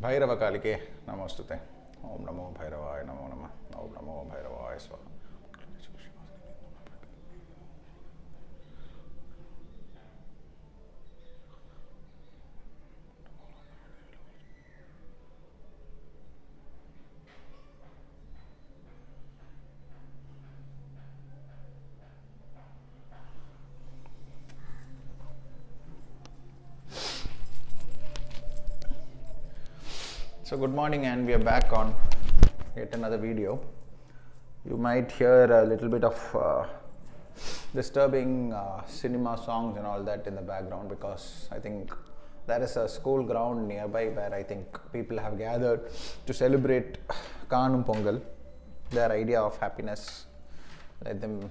Bhairava Kalike Namostute. Om Namo Bhairavaya Namo Namah. Om Namo Bhairavaya Swaha. So good morning, and we are back on yet another video. You might hear a little bit of disturbing cinema songs and all that in the background, because I think there is a school ground nearby where I think people have gathered to celebrate Kanum Pongal, their idea of happiness. Let them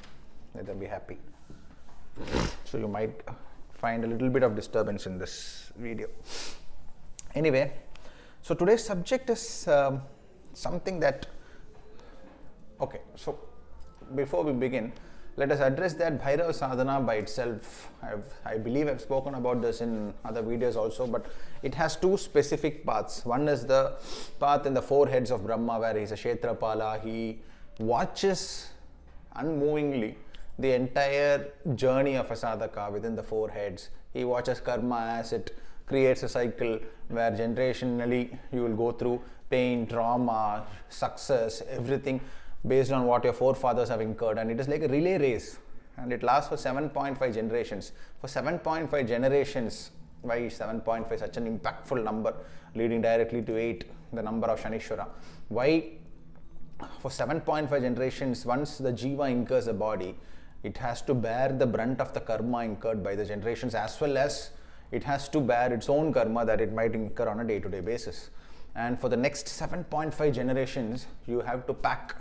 be happy. So you might find a little bit of disturbance in this video. Anyway, so today's subject is something that, okay, so before we begin, let us address that Bhairava sadhana by itself. I believe I've spoken about this in other videos also, but it has two specific paths. One is the path in the four heads of Brahma, where he's a Kshetrapala. He watches unmovingly the entire journey of a sadhaka within the four heads. He watches karma as it creates a cycle where generationally you will go through pain, trauma, success, everything based on what your forefathers have incurred, and it is like a relay race, and it lasts for 7.5 generations. For 7.5 generations, why is 7.5 such an impactful number, leading directly to 8, the number of Shanishwara? Why for 7.5 generations, once the jiva incurs a body, it has to bear the brunt of the karma incurred by the generations, as well as it has to bear its own karma that it might incur on a day-to-day basis. And for the next 7.5 generations, you have to pack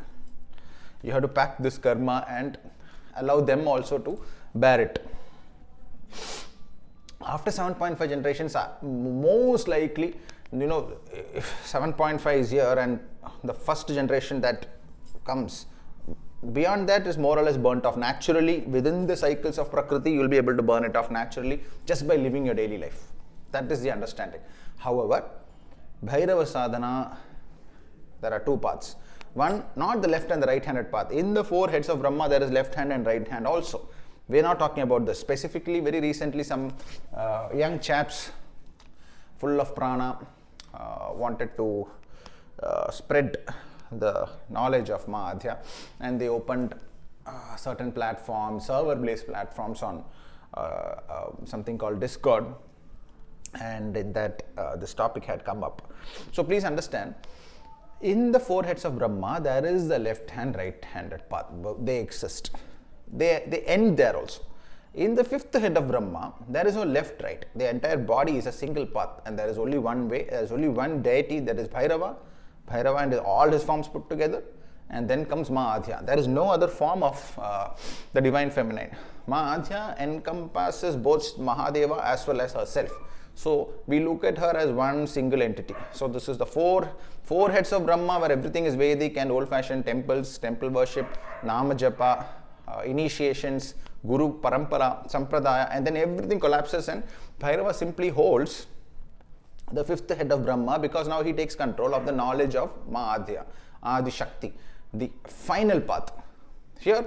this karma and allow them also to bear it. After 7.5 generations, most likely, if 7.5 is here and the first generation that comes, beyond that is more or less burnt off naturally. Within the cycles of Prakriti, you will be able to burn it off naturally just by living your daily life. That is the understanding. However, Bhairava sadhana, there are two paths. One, not the left and the right-handed path. In the four heads of Brahma, there is left hand and right hand also. We are not talking about this. Specifically, very recently, some young chaps full of prana wanted to spread the knowledge of MAA, and they opened certain platforms, server-based platforms on something called Discord, and in that this topic had come up. So please understand, in the four heads of Brahma, there is the left hand, right-handed path. They exist. They end there also. In the fifth head of Brahma, there is no left, right. The entire body is a single path, and there is only one way. There is only one deity, that is Bhairava and all his forms put together, and then comes MAA. There is no other form of the divine feminine. MAA encompasses both Mahadeva as well as herself. So we look at her as one single entity. So this is the four heads of Brahma, where everything is Vedic and old-fashioned temples, temple worship, Nama Japa, initiations, Guru Parampara, Sampradaya, and then everything collapses, and Bhairava simply holds the fifth head of Brahma, because now he takes control of the knowledge of MAA, Adi Shakti, the final path. Here,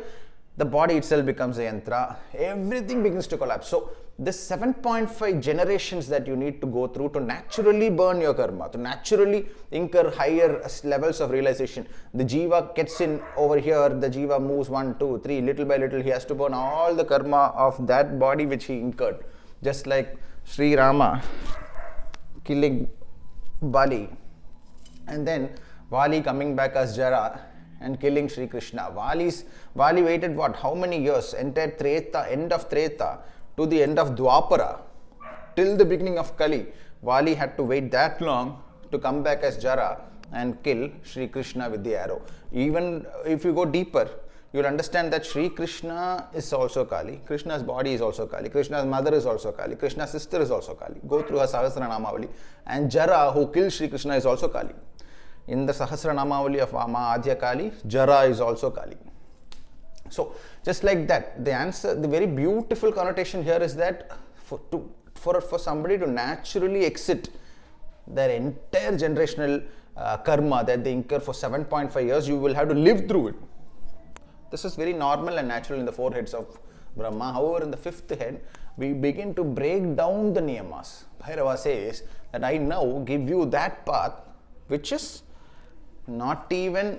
the body itself becomes a yantra, everything begins to collapse. So, this 7.5 generations that you need to go through to naturally burn your karma, to naturally incur higher levels of realization. The jiva gets in over here, the jiva moves 1, 2, 3, little by little, he has to burn all the karma of that body which he incurred. Just like Sri Rama killing Bali, and then Vali coming back as Jara and killing Sri Krishna. Vali waited what? How many years? Entire Treta, end of Treta to the end of Dwapara, till the beginning of Kali. Vali had to wait that long to come back as Jara and kill Sri Krishna with the arrow. Even if you go deeper, you'll understand that Sri Krishna is also Kali. Krishna's body is also Kali. Krishna's mother is also Kali. Krishna's sister is also Kali. Go through her Sahasranamavali. And Jara, who killed Sri Krishna, is also Kali. In the Sahasranamavali of MAA Kali, Jara is also Kali. So, just like that, the answer, the very beautiful connotation here is that for somebody to naturally exit their entire generational karma that they incur for 7.5 years, you will have to live through it. This is very normal and natural in the 4 heads of Brahma. However, in the 5th head, we begin to break down the niyamas. Bhairava says that I now give you that path which is not even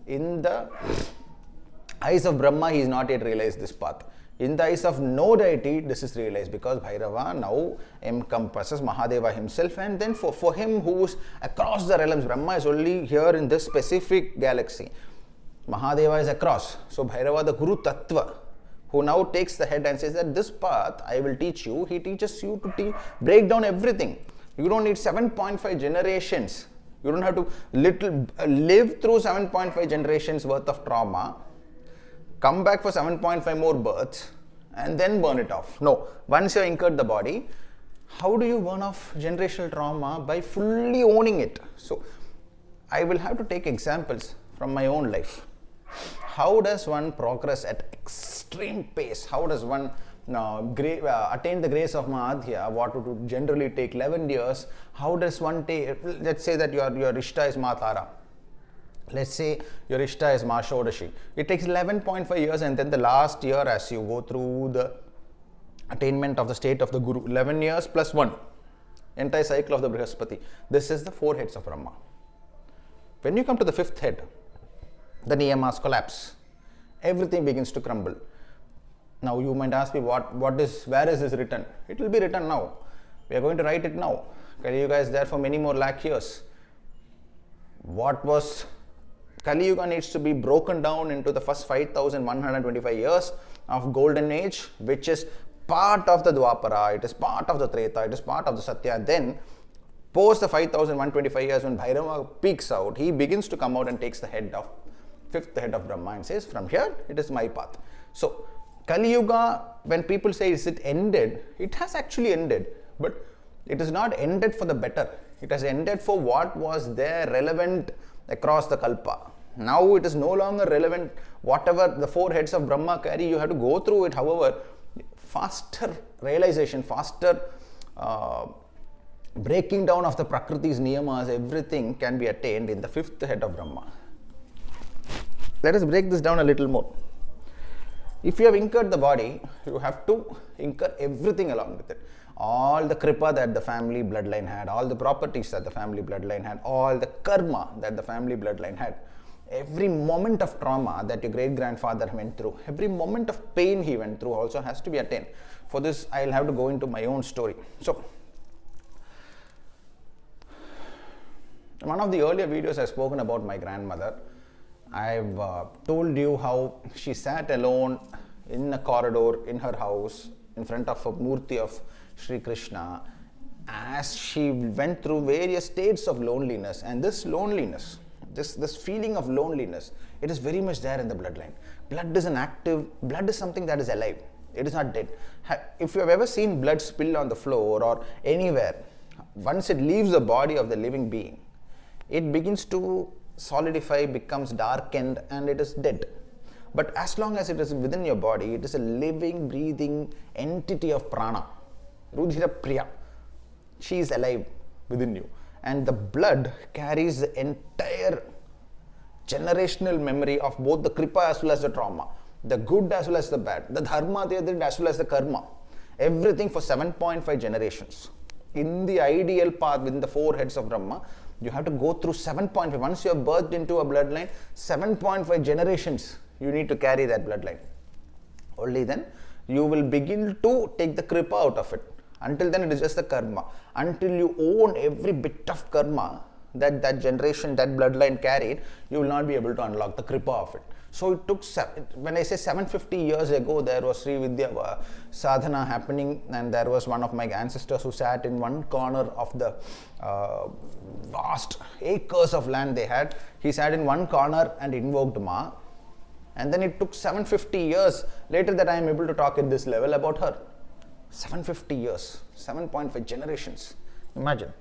in the eyes of Brahma, he is not yet realized this path. In the eyes of no deity, this is realized, because Bhairava now encompasses Mahadeva himself, and then for him who is across the realms, Brahma is only here in this specific galaxy. Mahadeva is across. So Bhairava, the Guru Tattva, who now takes the head and says that this path I will teach you, he teaches you to break down everything. You don't need 7.5 generations. You don't have to live through 7.5 generations worth of trauma, come back for 7.5 more births, and then burn it off. No, once you have incurred the body, how do you burn off generational trauma? By fully owning it. So I will have to take examples from my own life. How does one progress at extreme pace? How does one attain the grace of Mahadhya, what would generally take 11 years? How does one take, let's say that your Ishta is Matara. Let's say your Ishta is Mashodashi. It takes 11.5 years, and then the last year as you go through the attainment of the state of the Guru, 11 years plus 1, entire cycle of the Brihaspati. This is the 4 heads of Brahma. When you come to the 5th head, the niyamas collapse. Everything begins to crumble. Now you might ask me, where is this written? It will be written now. We are going to write it now. Kali Yuga is there for many more lakh years. What was Kali Yuga needs to be broken down into the first 5,125 years of golden age, which is part of the Dwapara, it is part of the Treta, it is part of the Satya. Then post the 5,125 years, when Bhairava peaks out, he begins to come out and takes the head of 5th head of Brahma and says, from here it is my path. So Kali Yuga, when people say is it ended, it has actually ended, but it is not ended for the better. It has ended for what was there relevant across the Kalpa. Now it is no longer relevant. Whatever the 4 heads of Brahma carry, you have to go through it. However, faster realization, faster breaking down of the Prakriti's niyamas, everything can be attained in the 5th head of Brahma. Let us break this down a little more. If you have incurred the body, you have to incur everything along with it. All the kripa that the family bloodline had, all the properties that the family bloodline had, all the karma that the family bloodline had, every moment of trauma that your great-grandfather went through, every moment of pain he went through also has to be attained. For this, I will have to go into my own story. So, in one of the earlier videos, I've spoken about my grandmother. I've told you how she sat alone in a corridor in her house in front of a murti of Sri Krishna as she went through various states of loneliness. And this loneliness, this feeling of loneliness, it is very much there in the bloodline. Blood is something that is alive. It is not dead. If you have ever seen blood spill on the floor or anywhere, once it leaves the body of the living being, it begins to solidify, becomes darkened, and it is dead. But as long as it is within your body, it is a living, breathing entity of prana. Rudhira Priya. She is alive within you. And the blood carries the entire generational memory of both the kripa as well as the trauma, the good as well as the bad, the dharma they did as well as the karma. Everything for 7.5 generations. In the ideal path, within the 4 heads of Brahma, you have to go through 7.5. Once you have birthed into a bloodline, 7.5 generations you need to carry that bloodline. Only then you will begin to take the kripa out of it. Until then, it is just the karma. Until you own every bit of karma that generation, that bloodline carried, you will not be able to unlock the kripa of it. So it took, when I say 750 years ago, there was Sri Vidya sadhana happening, and there was one of my ancestors who sat in one corner of the vast acres of land they had. He sat in one corner and invoked Ma. And then it took 750 years later that I am able to talk at this level about her. 750 years, 7.5 generations. Imagine.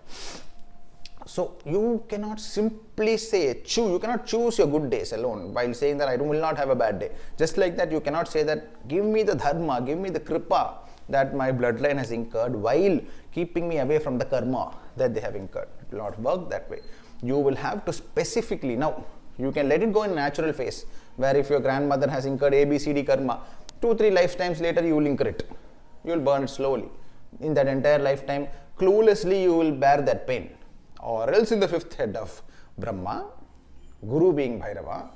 So you cannot simply say, you cannot choose your good days alone while saying that I will not have a bad day. Just like that, you cannot say that give me the dharma, give me the kripa that my bloodline has incurred while keeping me away from the karma that they have incurred. It will not work that way. You will have to specifically, now you can let it go in natural phase, where if your grandmother has incurred ABCD karma, 2-3 lifetimes later you will incur it. You will burn it slowly. In that entire lifetime, cluelessly you will bear that pain. Or else in the fifth head of Brahma, Guru being Bhairava,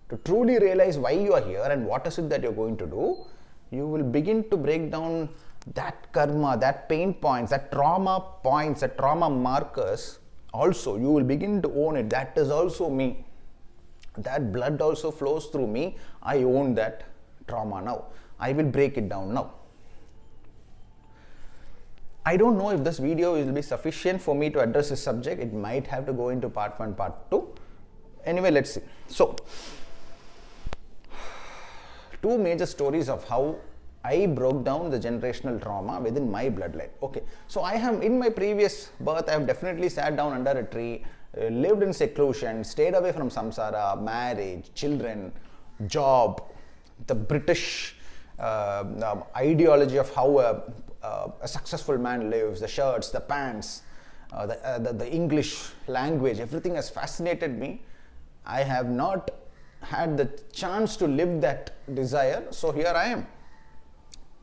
to truly realize why you are here and what is it that you are going to do, you will begin to break down that karma, that pain points, that trauma markers. Also, you will begin to own it. That is also me. That blood also flows through me. I own that trauma now. I will break it down now. I don't know if this video will be sufficient for me to address this subject. It might have to go into part 1, part 2. Anyway, let's see. So, 2 major stories of how I broke down the generational trauma within my bloodline. Okay, so I have, in my previous birth, I have definitely sat down under a tree, lived in seclusion, stayed away from samsara, marriage, children, job, the British ideology of how a successful man lives, the shirts, the pants, the English language, everything has fascinated me. I have not had the chance to live that desire, so here I am.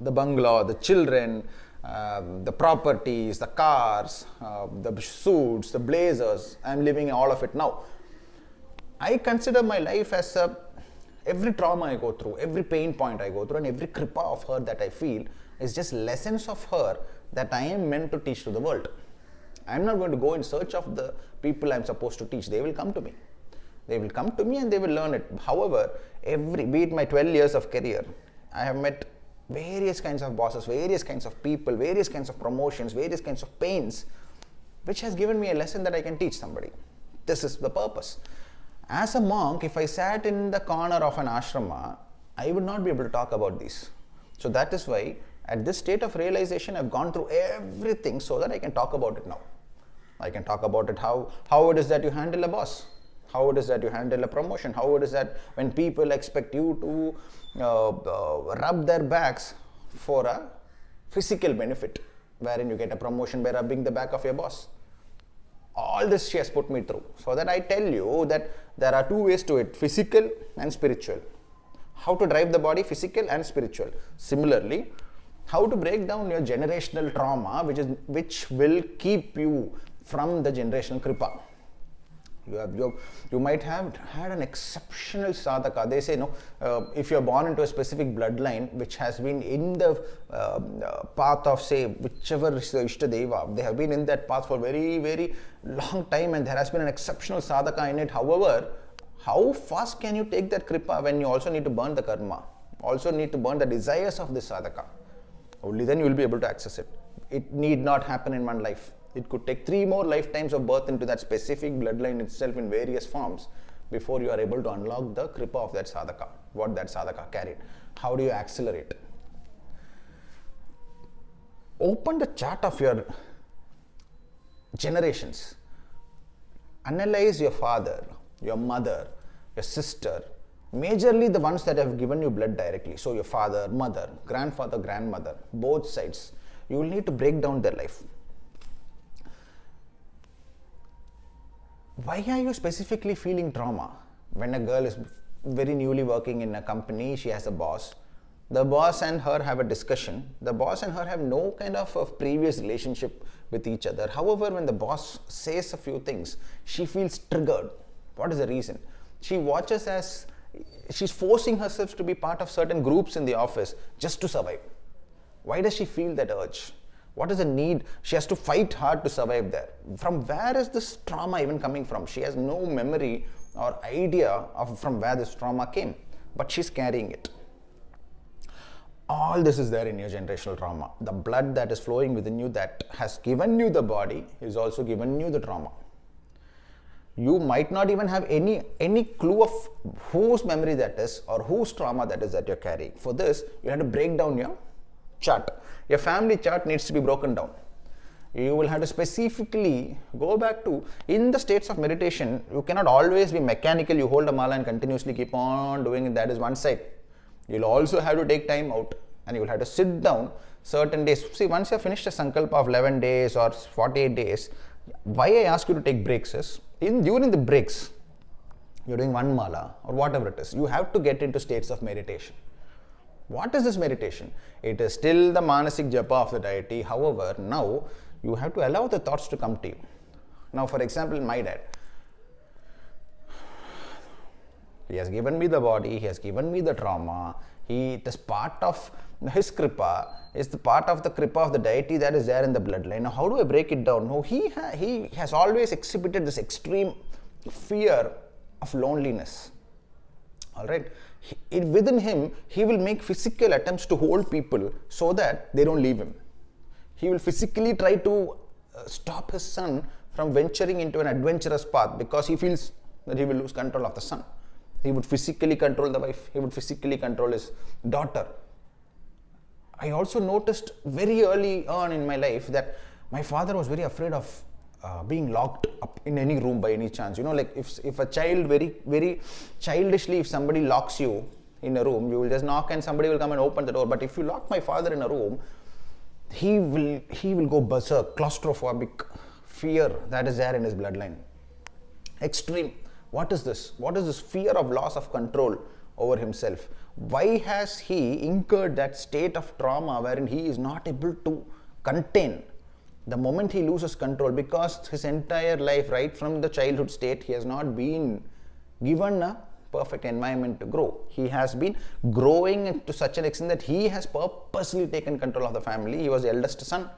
The bungalow, the children, the properties, the cars, the suits, the blazers, I am living all of it now. I consider my life as every trauma I go through, every pain point I go through, and every kripa of her that I feel is just lessons of her that I am meant to teach to the world. I am not going to go in search of the people I am supposed to teach. They will come to me. They will come to me and they will learn it. However, be it my 12 years of career, I have met various kinds of bosses, various kinds of people, various kinds of promotions, various kinds of pains, which has given me a lesson that I can teach somebody. This is the purpose. As a monk, if I sat in the corner of an ashrama, I would not be able to talk about these. So that is why at this state of realization, I've gone through everything so that I can talk about it now. I can talk about it, how it is that you handle a boss, how it is that you handle a promotion, how it is that when people expect you to rub their backs for a physical benefit, wherein you get a promotion by rubbing the back of your boss. All this she has put me through, so that I tell you that there are 2 ways to it, physical and spiritual. How to drive the body, physical and spiritual. Similarly, how to break down your generational trauma, which will keep you from the generational kripa. You might have had an exceptional sadhaka. They say, if you are born into a specific bloodline which has been in the path of, say, whichever is the Ishtadeva, they have been in that path for very, very long time, and there has been an exceptional sadhaka in it. However, how fast can you take that kripa when you also need to burn the karma, also need to burn the desires of this sadhaka? Only then you will be able to access it. It need not happen in one life. It could take 3 more lifetimes of birth into that specific bloodline itself in various forms before you are able to unlock the kripa of that sadhaka, what that sadhaka carried. How do you accelerate? Open the chart of your generations. Analyze your father, your mother, your sister, majorly the ones that have given you blood directly. So your father, mother, grandfather, grandmother, both sides. You will need to break down their life. Why are you specifically feeling trauma? When a girl is very newly working in a company, she has a boss. The boss and her have a discussion. The boss and her have no kind of a previous relationship with each other. However, when the boss says a few things, she feels triggered. What is the reason? She watches as she's forcing herself to be part of certain groups in the office just to survive. Why does she feel that urge? What is the need? She has to fight hard to survive there. From where is this trauma even coming from? She has no memory or idea of from where this trauma came, but she's carrying it. All this is there in your generational trauma. The blood that is flowing within you that has given you the body is also given you the trauma. You might not even have any clue of whose memory that is or whose trauma that is that you're carrying. For this, you have to break down your chart. Your family chart needs to be broken down. You will have to specifically go back to, in the states of meditation, you cannot always be mechanical. You hold a mala and continuously keep on doing it. That is one side. You'll also have to take time out and you will have to sit down certain days. See, once you have finished a sankalpa of 11 days or 48 days, why I ask you to take breaks is, during the breaks, you're doing one mala or whatever it is, you have to get into states of meditation. What is this meditation? It is still the manasik japa of the deity. However, now you have to allow the thoughts to come to you. Now, for example, my dad, he has given me the body, he has given me the trauma, it is part of his kripa, is the part of the kripa of the deity that is there in the bloodline. Now, how do I break it down? No, he has always exhibited this extreme fear of loneliness. All right. Within him, he will make physical attempts to hold people so that they don't leave him. He will physically try to stop his son from venturing into an adventurous path because he feels that he will lose control of the son. He would physically control the wife. He would physically control his daughter. I also noticed very early on in my life that my father was very afraid of being locked up in any room by any chance. You know, like if a child very childishly, if somebody locks you in a room, you will just knock and somebody will come and open the door. But if you lock my father in a room, he will go berserk, claustrophobic fear that is there in his bloodline. Extreme. What is this? What is this fear of loss of control over himself? Why has he incurred that state of trauma wherein he is not able to contain the moment he loses control? Because his entire life, right from the childhood state, he has not been given a perfect environment to grow. He has been growing to such an extent that he has purposely taken control of the family. He was the eldest son.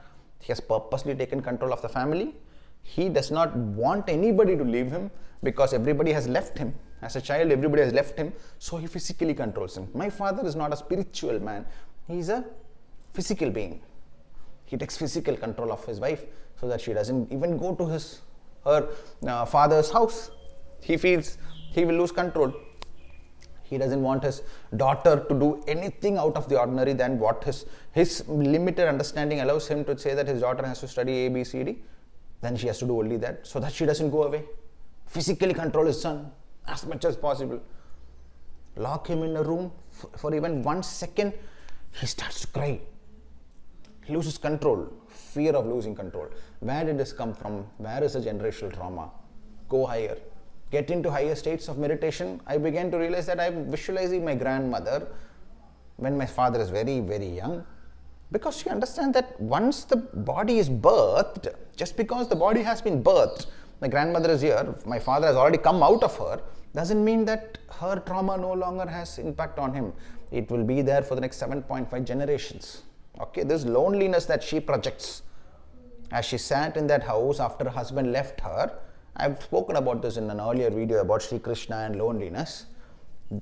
He has purposely taken control of the family. He does not want anybody to leave him because everybody has left him. As a child, everybody has left him, so he physically controls him. My father is not a spiritual man. He is a physical being. He takes physical control of his wife so that she doesn't even go to her father's house. He feels he will lose control. He doesn't want his daughter to do anything out of the ordinary than what his limited understanding allows him to say, that his daughter has to study A, B, C, D. Then she has to do only that so that she doesn't go away. Physically control his son as much as possible. Lock him in a room for even 1 second, he starts to cry. He loses control. Fear of losing control. Where did this come from? Where is the generational trauma? Go higher. Get into higher states of meditation. I began to realize that I'm visualizing my grandmother when my father is very, very young. Because you understand that once the body is birthed, just because the body has been birthed, my grandmother is here, my father has already come out of her, doesn't mean that her trauma no longer has impact on him. It will be there for the next 7.5 generations. Okay, this loneliness that she projects as she sat in that house after her husband left her. I've spoken about this in an earlier video about Sri Krishna and loneliness.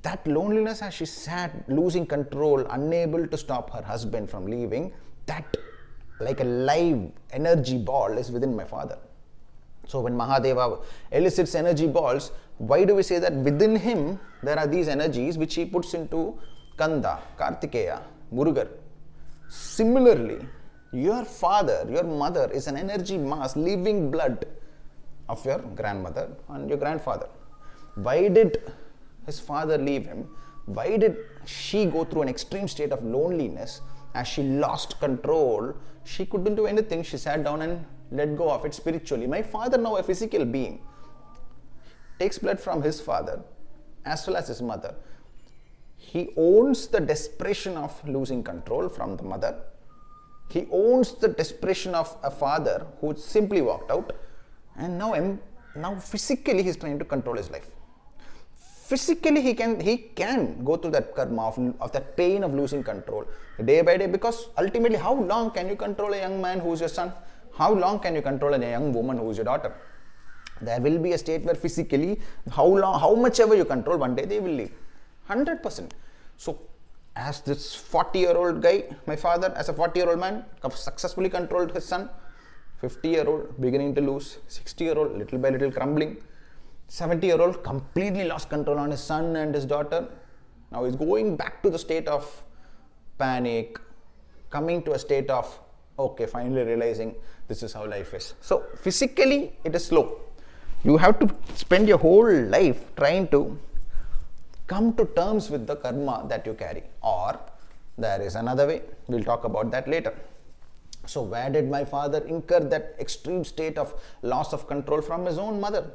That loneliness as she sat losing control, unable to stop her husband from leaving, that like a live energy ball is within my father. So when Mahadeva elicits energy balls, why do we say that within him there are these energies which he puts into Kanda, Kartikeya, Murugar? Similarly, your father, your mother is an energy mass, living blood of your grandmother and your grandfather. Why did his father leave him? Why did she go through an extreme state of loneliness as she lost control? She couldn't do anything. She sat down and let go of it spiritually. My father, now a physical being, takes blood from his father as well as his mother. He owns the desperation of losing control from the mother. He owns the desperation of a father who simply walked out, and now physically he's trying to control his life. Physically he can go through that karma of that pain of losing control day by day, because ultimately how long can you control a young man who is your son? How long can you control a young woman who is your daughter? There will be a state where physically, how much ever you control, one day they will leave. 100%. So as this 40-year-old guy, my father as a 40-year-old man successfully controlled his son, 50-year-old beginning to lose, 60-year-old little by little crumbling, 70-year-old completely lost control on his son and his daughter. Now he's going back to the state of panic, coming to a state of, okay, finally realizing this is how life is. So physically it is slow. You have to spend your whole life trying to come to terms with the karma that you carry, or There is another way. We'll talk about that later. So where did my father incur that extreme state of loss of control? From his own mother.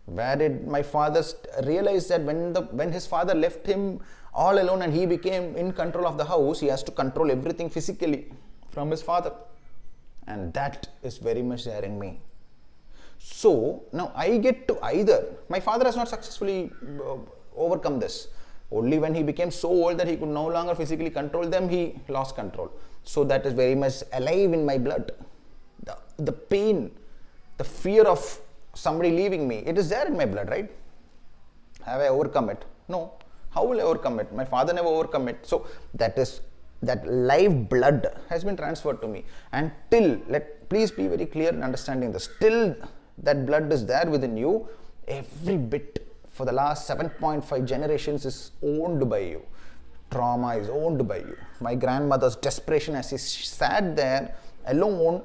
Where did my father realize that when his father left him all alone and he became in control of the house, he has to control everything physically from his father. And that is very much there in me. So now I get to either, my father has not successfully overcome this. Only when he became so old that he could no longer physically control them, he lost control. So that is very much alive in my blood. The pain, the fear of somebody leaving me, it is there in my blood, right? Have I overcome it? No. How will I overcome it? My father never overcome it. So that live blood has been transferred to me. And please be very clear in understanding this. Till that blood is there within you, every bit for the last 7.5 generations is owned by you. Trauma is owned by you. My grandmother's desperation as she sat there alone,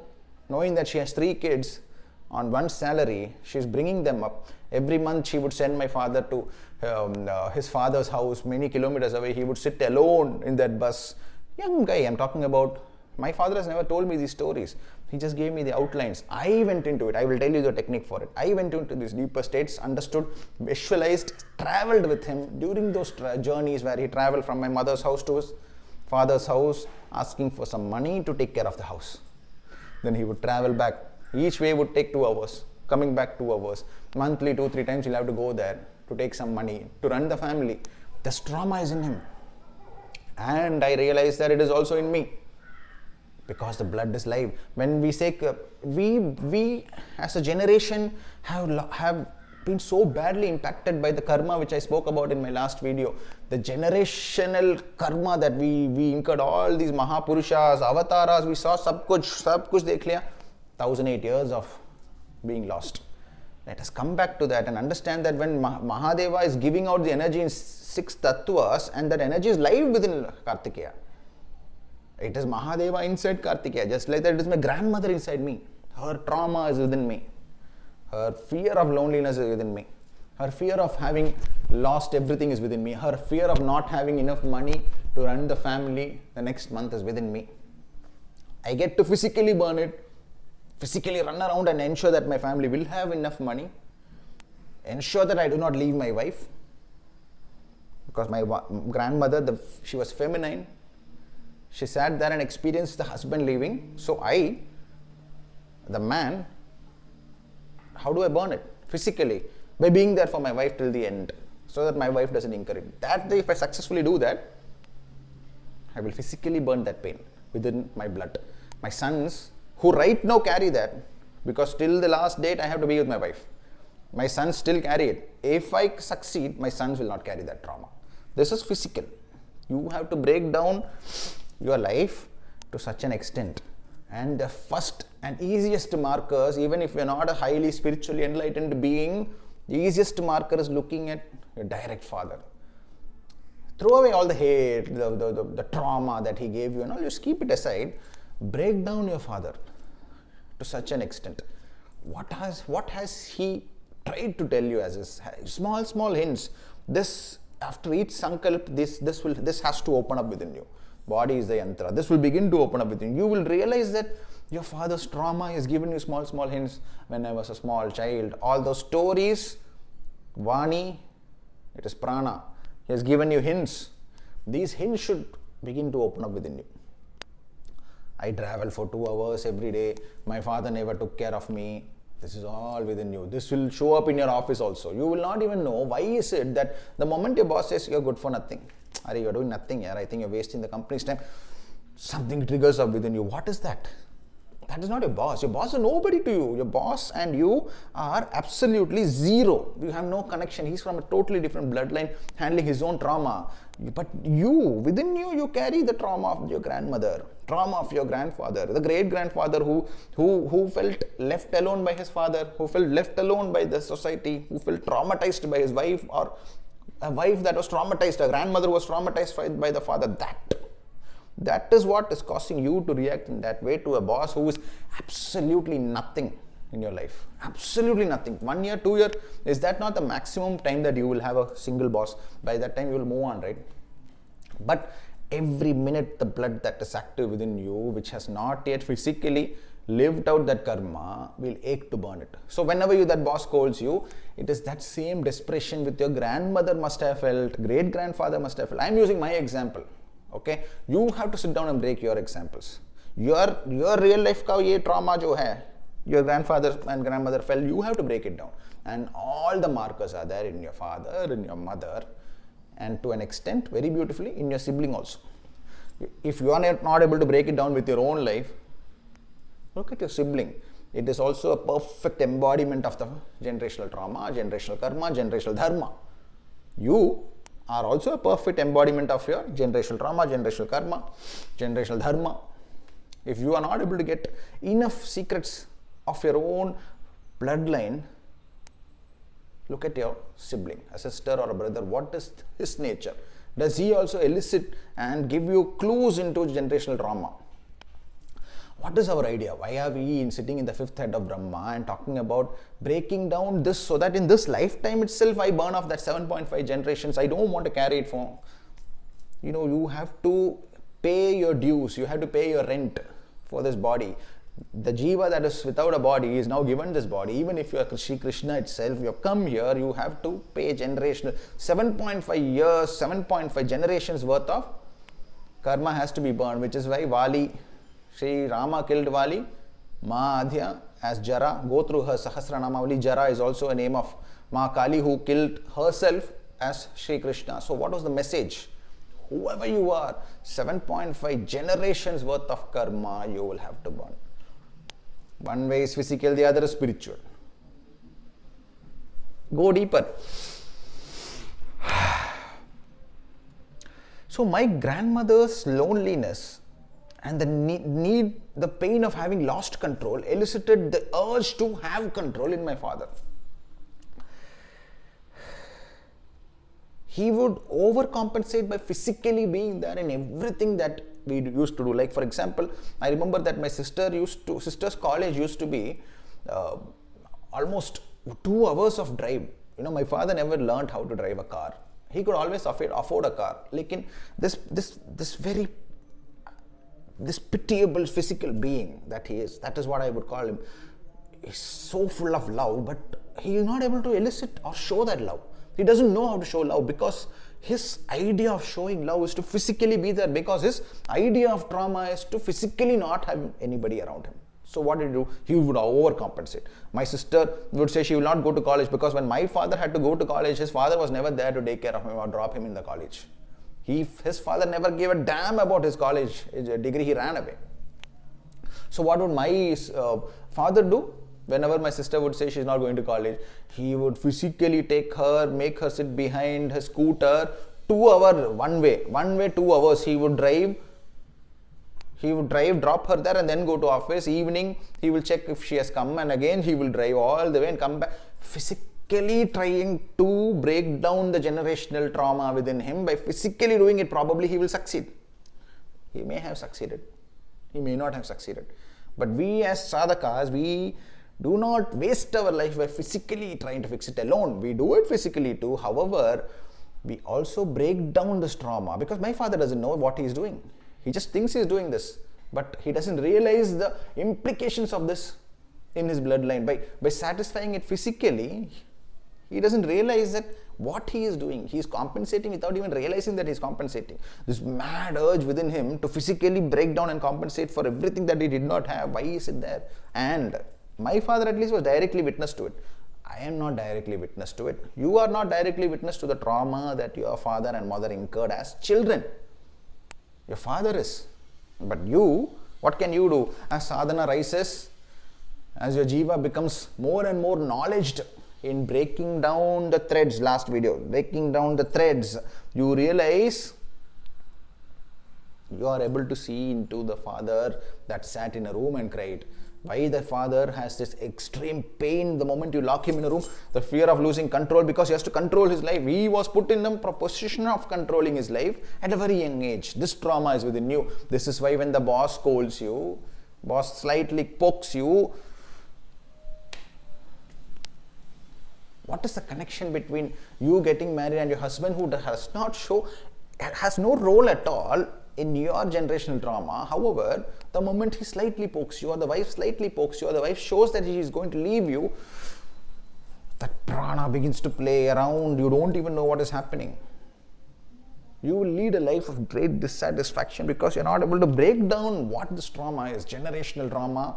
knowing that she has 3 kids on one salary, she's bringing them up. Every month she would send my father to his father's house many kilometers away. He would sit alone in that bus. Young guy I'm talking about. My father has never told me these stories. He just gave me the outlines. I went into it. I will tell you the technique for it. I went into these deeper states, understood, visualized, traveled with him during those journeys where he traveled from my mother's house to his father's house, asking for some money to take care of the house. Then he would travel back. Each way would take 2 hours, coming back 2 hours. Monthly, 2-3 times he'll have to go there to take some money, to run the family. This trauma is in him. And I realized that it is also in me. Because the blood is live. When we say, we as a generation have been so badly impacted by the karma which I spoke about in my last video. The generational karma that we incurred, all these Mahapurushas, avatars, we saw sab kuch dekh liya. 1008 years of being lost. Let us come back to that and understand that when Mahadeva is giving out the energy in 6 tattvas, and that energy is live within Kartikeya. It is Mahadeva inside Kartikeya, just like that it is my grandmother inside me. Her trauma is within me. Her fear of loneliness is within me. Her fear of having lost everything is within me. Her fear of not having enough money to run the family the next month is within me. I get to physically burn it, physically run around and ensure that my family will have enough money, ensure that I do not leave my wife, because my grandmother, she was feminine. She sat there and experienced the husband leaving. So I, the man, how do I burn it? Physically, by being there for my wife till the end, so that my wife doesn't incur it. That day, if I successfully do that, I will physically burn that pain within my blood. My sons, who right now carry that, because till the last date I have to be with my wife. My sons still carry it. If I succeed, my sons will not carry that trauma. This is physical. You have to break down your life to such an extent. And the first and easiest markers, even if you're not a highly spiritually enlightened being, the easiest marker is looking at your direct father. Throw away all the hate, the trauma that he gave you and all, just keep it aside. Break down your father to such an extent. What has he tried to tell you as his small hints? This, after each sankalp, this has to open up within you. Body is the yantra. This will begin to open up within you. You will realize that your father's trauma has given you small hints. When I was a small child, all those stories, Vani, it is prana. He has given you hints. These hints should begin to open up within you. I travel for 2 hours every day. My father never took care of me. This is all within you. This will show up in your office also. You will not even know why is it that the moment your boss says you're good for nothing, or you're doing nothing here, I think you're wasting the company's time, something triggers up within you. What is that? That is not your boss. Your boss is nobody to you. Your boss and you are absolutely zero. You have no connection. He's from a totally different bloodline, handling his own trauma. But you, within you, you carry the trauma of your grandmother, trauma of your grandfather, the great-grandfather who felt left alone by his father, who felt left alone by the society, who felt traumatized by his wife, or a wife that was traumatized, a grandmother who was traumatized by the father. That is what is causing you to react in that way to a boss who is absolutely nothing in your life. Absolutely nothing. 1 year, 2 years, is that not the maximum time that you will have a single boss? By that time you will move on, right? But every minute the blood that is active within you, which has not yet physically lived out that karma, will ache to burn it. So whenever that boss scolds you, it is that same desperation with your grandmother must have felt, great grandfather must have felt. I am using my example. Okay, you have to sit down and break your examples. Your real life ka ye trauma jo hai, your grandfather and grandmother felt, you have to break it down. And all the markers are there in your father, in your mother, and to an extent, very beautifully, in your sibling also. If you are not able to break it down with your own life, look at your sibling. It is also a perfect embodiment of the generational trauma, generational karma, generational dharma. You are also a perfect embodiment of your generational trauma, generational karma, generational dharma. If you are not able to get enough secrets of your own bloodline, look at your sibling, a sister or a brother. What is his nature? Does he also elicit and give you clues into generational trauma? What is our idea? Why are we sitting in the fifth head of Brahma and talking about breaking down this so that in this lifetime itself I burn off that 7.5 generations? I don't want to carry it for. You have to pay your dues. You have to pay your rent for this body. The jiva that is without a body is now given this body. Even if you are Shri Krishna itself, you have come here, you have to pay generational 7.5 years, 7.5 generations worth of karma has to be burned, which is why Vali, Sri Rama killed Vali, Ma Adhya as Jara. Go through her Sahasranamavali. Jara is also a name of Ma Kali who killed herself as Sri Krishna. So what was the message? Whoever you are, 7.5 generations worth of karma you will have to burn. One way is physical, the other is spiritual. Go deeper. So my grandmother's loneliness and the pain of having lost control elicited the urge to have control in my father. He would overcompensate by physically being there in everything that we used to do. Like for example, I remember that my sister's college used to be almost 2 hours of drive. My father never learned how to drive a car. He could always afford a car. Like this pitiable physical being that he is, that is what I would call him, is so full of love, but he is not able to elicit or show that love. He doesn't know how to show love because his idea of showing love is to physically be there, because his idea of trauma is to physically not have anybody around him. So what did he do? He would overcompensate. My sister would say she will not go to college because when my father had to go to college, his father was never there to take care of him or drop him in the college. His father never gave a damn about his college degree. He ran away. So what would my father do? Whenever my sister would say she's not going to college, he would physically take her, make her sit behind his scooter, 2 hours one way 2 hours. He would drive, drop her there and then go to office. Evening, he will check if she has come and again he will drive all the way and come back. Physically trying to break down the generational trauma within him. By physically doing it, probably he will succeed. He may have succeeded. He may not have succeeded. But we as sadhakas, we do not waste our life by physically trying to fix it alone. We do it physically too. However, we also break down this trauma, because my father doesn't know what he is doing. He just thinks he is doing this, but he doesn't realize the implications of this in his bloodline. By satisfying it physically, he doesn't realize that what he is doing. He is compensating without even realizing that he is compensating. This mad urge within him to physically break down and compensate for everything that he did not have. Why is it there? And my father at least was directly witness to it. I am not directly witness to it. You are not directly witness to the trauma that your father and mother incurred as children. Your father is. But you, what can you do? As sadhana rises, as your jiva becomes more and more knowledged in breaking down the threads, last video, breaking down the threads, you realize you are able to see into the father that sat in a room and cried. Why the father has this extreme pain the moment you lock him in a room, the fear of losing control, because he has to control his life. He was put in a position of controlling his life at a very young age. This trauma is within you. This is why when the boss scolds you, boss slightly pokes you, what is the connection between you getting married and your husband who does not show has no role at all in your generational trauma. However, the moment he slightly pokes you, or the wife slightly pokes you, or the wife shows that he is going to leave you, that prana begins to play around. You don't even know what is happening. You will lead a life of great dissatisfaction because you're not able to break down what this trauma is. Generational trauma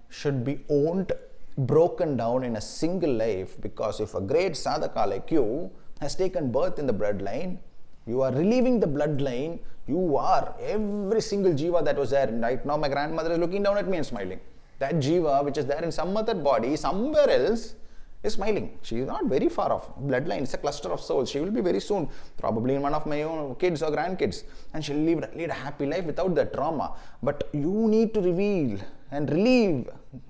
should be owned, broken down in a single life, because if a great sadhaka like you has taken birth in the bloodline, you are relieving the bloodline. You are every single jiva that was there. Right now my grandmother is looking down at me and smiling. That jiva which is there in some other body, somewhere else, is smiling. She is not very far off. Bloodline is a cluster of souls. She will be very soon, probably in one of my own kids or grandkids, and she'll lead a happy life without that trauma. But you need to reveal and relieve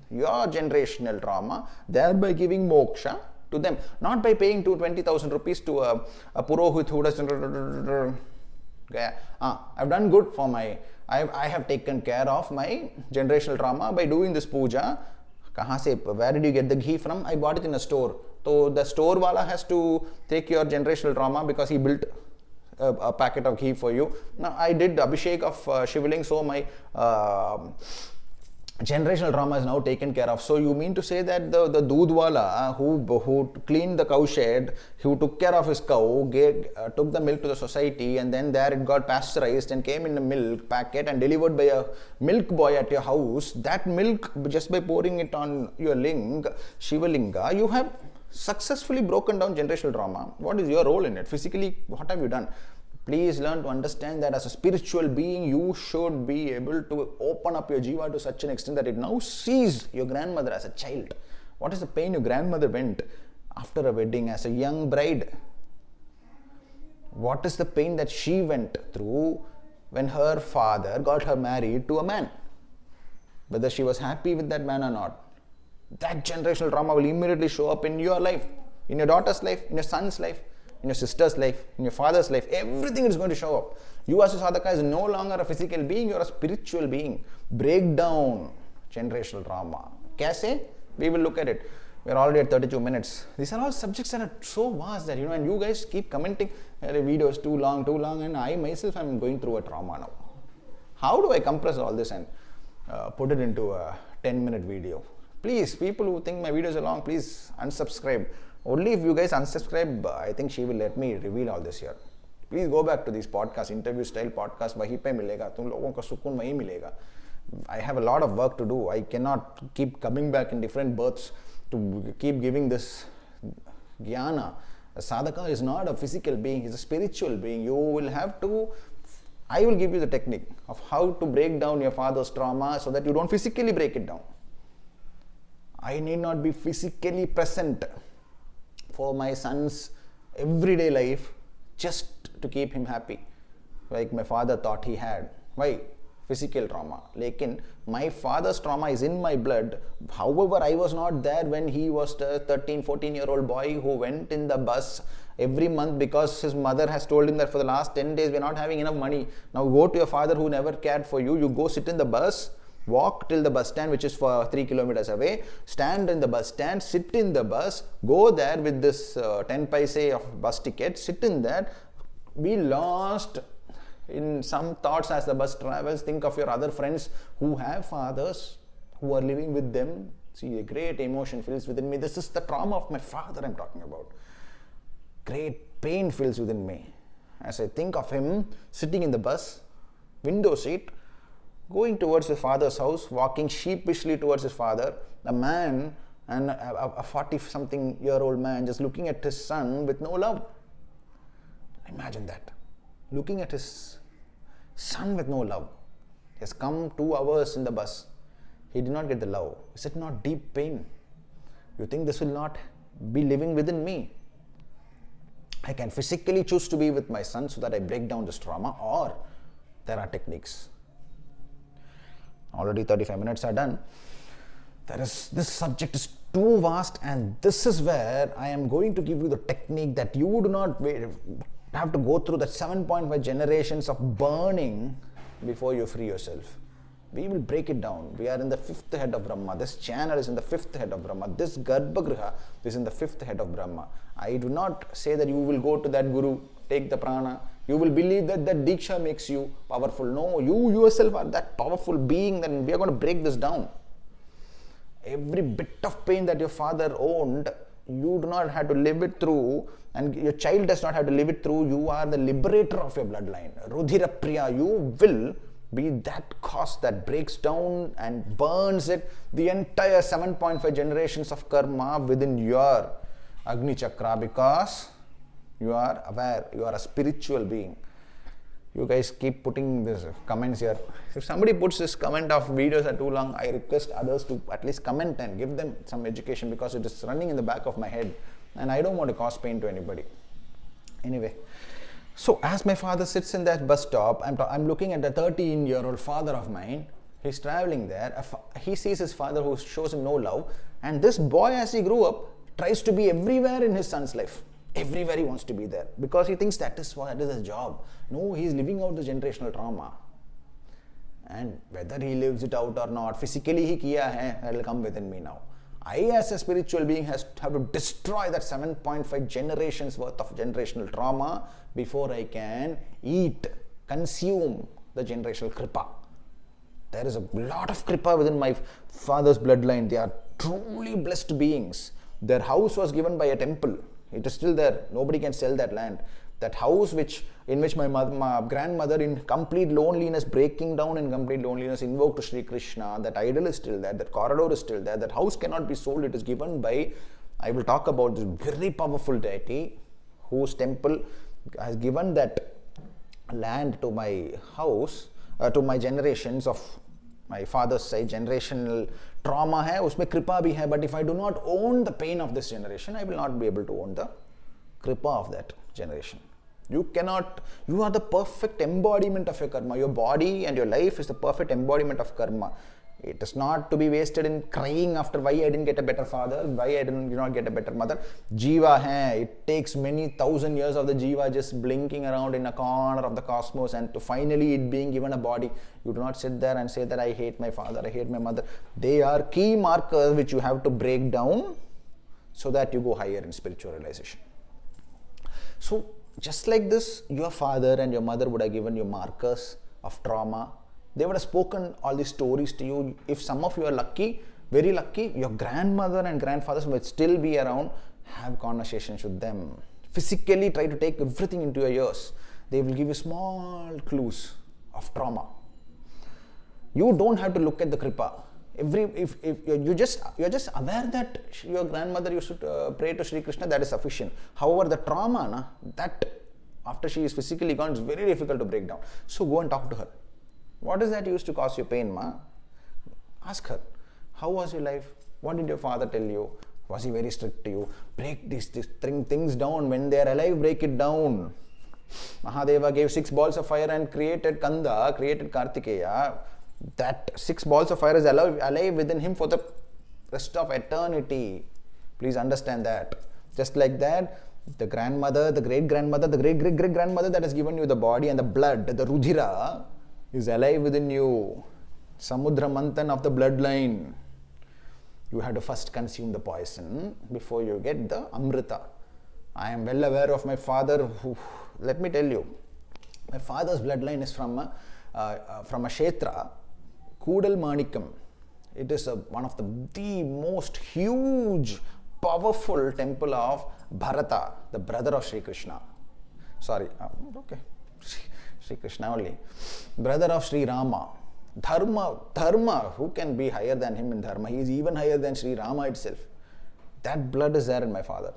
your generational trauma, thereby giving moksha to them. Not by paying 20,000 rupees to a purohit who does. I've done good for my. I have taken care of my generational trauma by doing this puja. Where did you get the ghee from? I bought it in a store. So the store wala has to take your generational trauma because he built a packet of ghee for you. Now I did Abhishek of Shivling, so my generational trauma is now taken care of. So you mean to say that the doodwala who cleaned the cow shed, who took care of his cow, took the milk to the society, and then there it got pasteurized and came in a milk packet and delivered by a milk boy at your house, that milk, just by pouring it on your Shivalinga, you have successfully broken down generational trauma. What is your role in it? Physically, what have you done? Please learn to understand that as a spiritual being, you should be able to open up your jiva to such an extent that it now sees your grandmother as a child. What is the pain your grandmother went after a wedding as a young bride? What is the pain that she went through when her father got her married to a man? Whether she was happy with that man or not. That generational trauma will immediately show up in your life, in your daughter's life, in your son's life, in your sister's life, in your father's life. Everything is going to show up. You as a sadhaka is no longer a physical being, you are a spiritual being. Break down generational trauma. Kaise? We will look at it. We are already at 32 minutes. These are all subjects that are so vast that, and you guys keep commenting, the video is too long, and I myself am going through a trauma now. How do I compress all this and put it into a 10-minute video? Please, people who think my videos are long, please unsubscribe. Only if you guys unsubscribe, I think she will let me reveal all this here. Please go back to these podcasts, interview style podcasts. वहीं पे मिलेगा, तुम लोगों का सुकून वहीं मिलेगा. I have a lot of work to do. I cannot keep coming back in different births to keep giving this jnana. A sadhaka is not a physical being, he's a spiritual being. You will have to, I will give you the technique of how to break down your father's trauma so that you don't physically break it down. I need not be physically present for my son's everyday life just to keep him happy, like my father thought he had. Why? Physical trauma. Lekin my father's trauma is in my blood. However, I was not there when he was a 13, 14-year-old boy who went in the bus every month because his mother has told him that for the last 10 days we're not having enough money. Now go to your father who never cared for you. You go sit in the bus, walk till the bus stand, which is for 3 kilometers away, stand in the bus stand, sit in the bus, go there with this 10 paise of bus ticket, sit in that, be lost in some thoughts as the bus travels. Think of your other friends who have fathers, who are living with them. See, a great emotion fills within me. This is the trauma of my father I'm talking about. Great pain fills within me as I think of him sitting in the bus, window seat, going towards his father's house, walking sheepishly towards his father, a man, and a 40-something-year-old man just looking at his son with no love. Imagine that. Looking at his son with no love. He has come 2 hours in the bus. He did not get the love. Is it not deep pain? You think this will not be living within me? I can physically choose to be with my son so that I break down this trauma, or there are techniques. Already 35 minutes are done. This subject is too vast, and this is where I am going to give you the technique that you do not have to go through the 7.5 generations of burning before you free yourself. We will break it down. We are in the 5th head of Brahma. This channel is in the 5th head of Brahma. This Garbhagriha is in the 5th head of Brahma. I do not say that you will go to that guru, take the prana. You will believe that that Diksha makes you powerful. No, you yourself are that powerful being. Then we are going to break this down. Every bit of pain that your father owned, you do not have to live it through, and your child does not have to live it through. You are the liberator of your bloodline. Rudhira Priya, you will be that cause that breaks down and burns it, the entire 7.5 generations of karma within your Agni Chakra, because you are aware, you are a spiritual being. You guys keep putting these comments here. If somebody puts this comment of videos are too long, I request others to at least comment and give them some education, because it is running in the back of my head and I don't want to cause pain to anybody. Anyway, so as my father sits in that bus stop, I'm looking at the 13-year-old father of mine. He's traveling there. He sees his father who shows him no love, and this boy, as he grew up, tries to be everywhere in his son's life. Everywhere he wants to be there, because he thinks that is his job. No, he is living out the generational trauma. And whether he lives it out or not, physically he kiya hai, that will come within me now. I, as a spiritual being, have to destroy that 7.5 generations worth of generational trauma before I can eat, consume the generational kripa. There is a lot of kripa within my father's bloodline. They are truly blessed beings. Their house was given by a temple. It is still there. Nobody can sell that land. That house in which my grandmother, in complete loneliness, breaking down in complete loneliness, invoked Sri Krishna, that idol is still there, that corridor is still there, that house cannot be sold. It is given by, I will talk about this very powerful deity whose temple has given that land to my house, to my generations of my father's side. Generational trauma hai, usme kripa bhi hai, but if I do not own the pain of this generation, I will not be able to own the kripa of that generation. You are the perfect embodiment of your karma. Your body and your life is the perfect embodiment of karma. It is not to be wasted in crying after why I didn't get a better father, why I did not get a better mother. Jiva hai, it takes many thousand years of the jiva just blinking around in a corner of the cosmos, and to finally it being given a body. You do not sit there and say that I hate my father, I hate my mother. They are key markers which you have to break down so that you go higher in spiritual realization. So just like this, your father and your mother would have given you markers of trauma. They would have spoken all these stories to you. If some of you are lucky, very lucky, your grandmother and grandfathers will still be around. Have conversations with them. Physically try to take everything into your ears. They will give you small clues of trauma. You don't have to look at the kripa. If you're just aware that your grandmother used to pray to Sri Krishna, that is sufficient. However, the trauma, that after she is physically gone, is very difficult to break down. So go and talk to her. What is that used to cause you pain, ma? Ask her. How was your life? What did your father tell you? Was he very strict to you? Break these things down. When they are alive, break it down. Mahadeva gave 6 balls of fire and created Kanda, created Kartikeya. That 6 balls of fire is alive within him for the rest of eternity. Please understand that. Just like that, the grandmother, the great-grandmother, the great-great-great-grandmother that has given you the body and the blood, the Rudhira, is alive within you. Samudra Manthan of the bloodline. You have to first consume the poison before you get the Amrita. I am well aware of my father. Let me tell you, my father's bloodline is from a Kshetra, Kudal Manikam. It is one of the most huge, powerful temple of Bharata, the brother of Sri Krishna. Sorry, okay. Sri Krishna only. Brother of Sri Rama. Dharma, who can be higher than him in Dharma? He is even higher than Sri Rama itself. That blood is there in my father.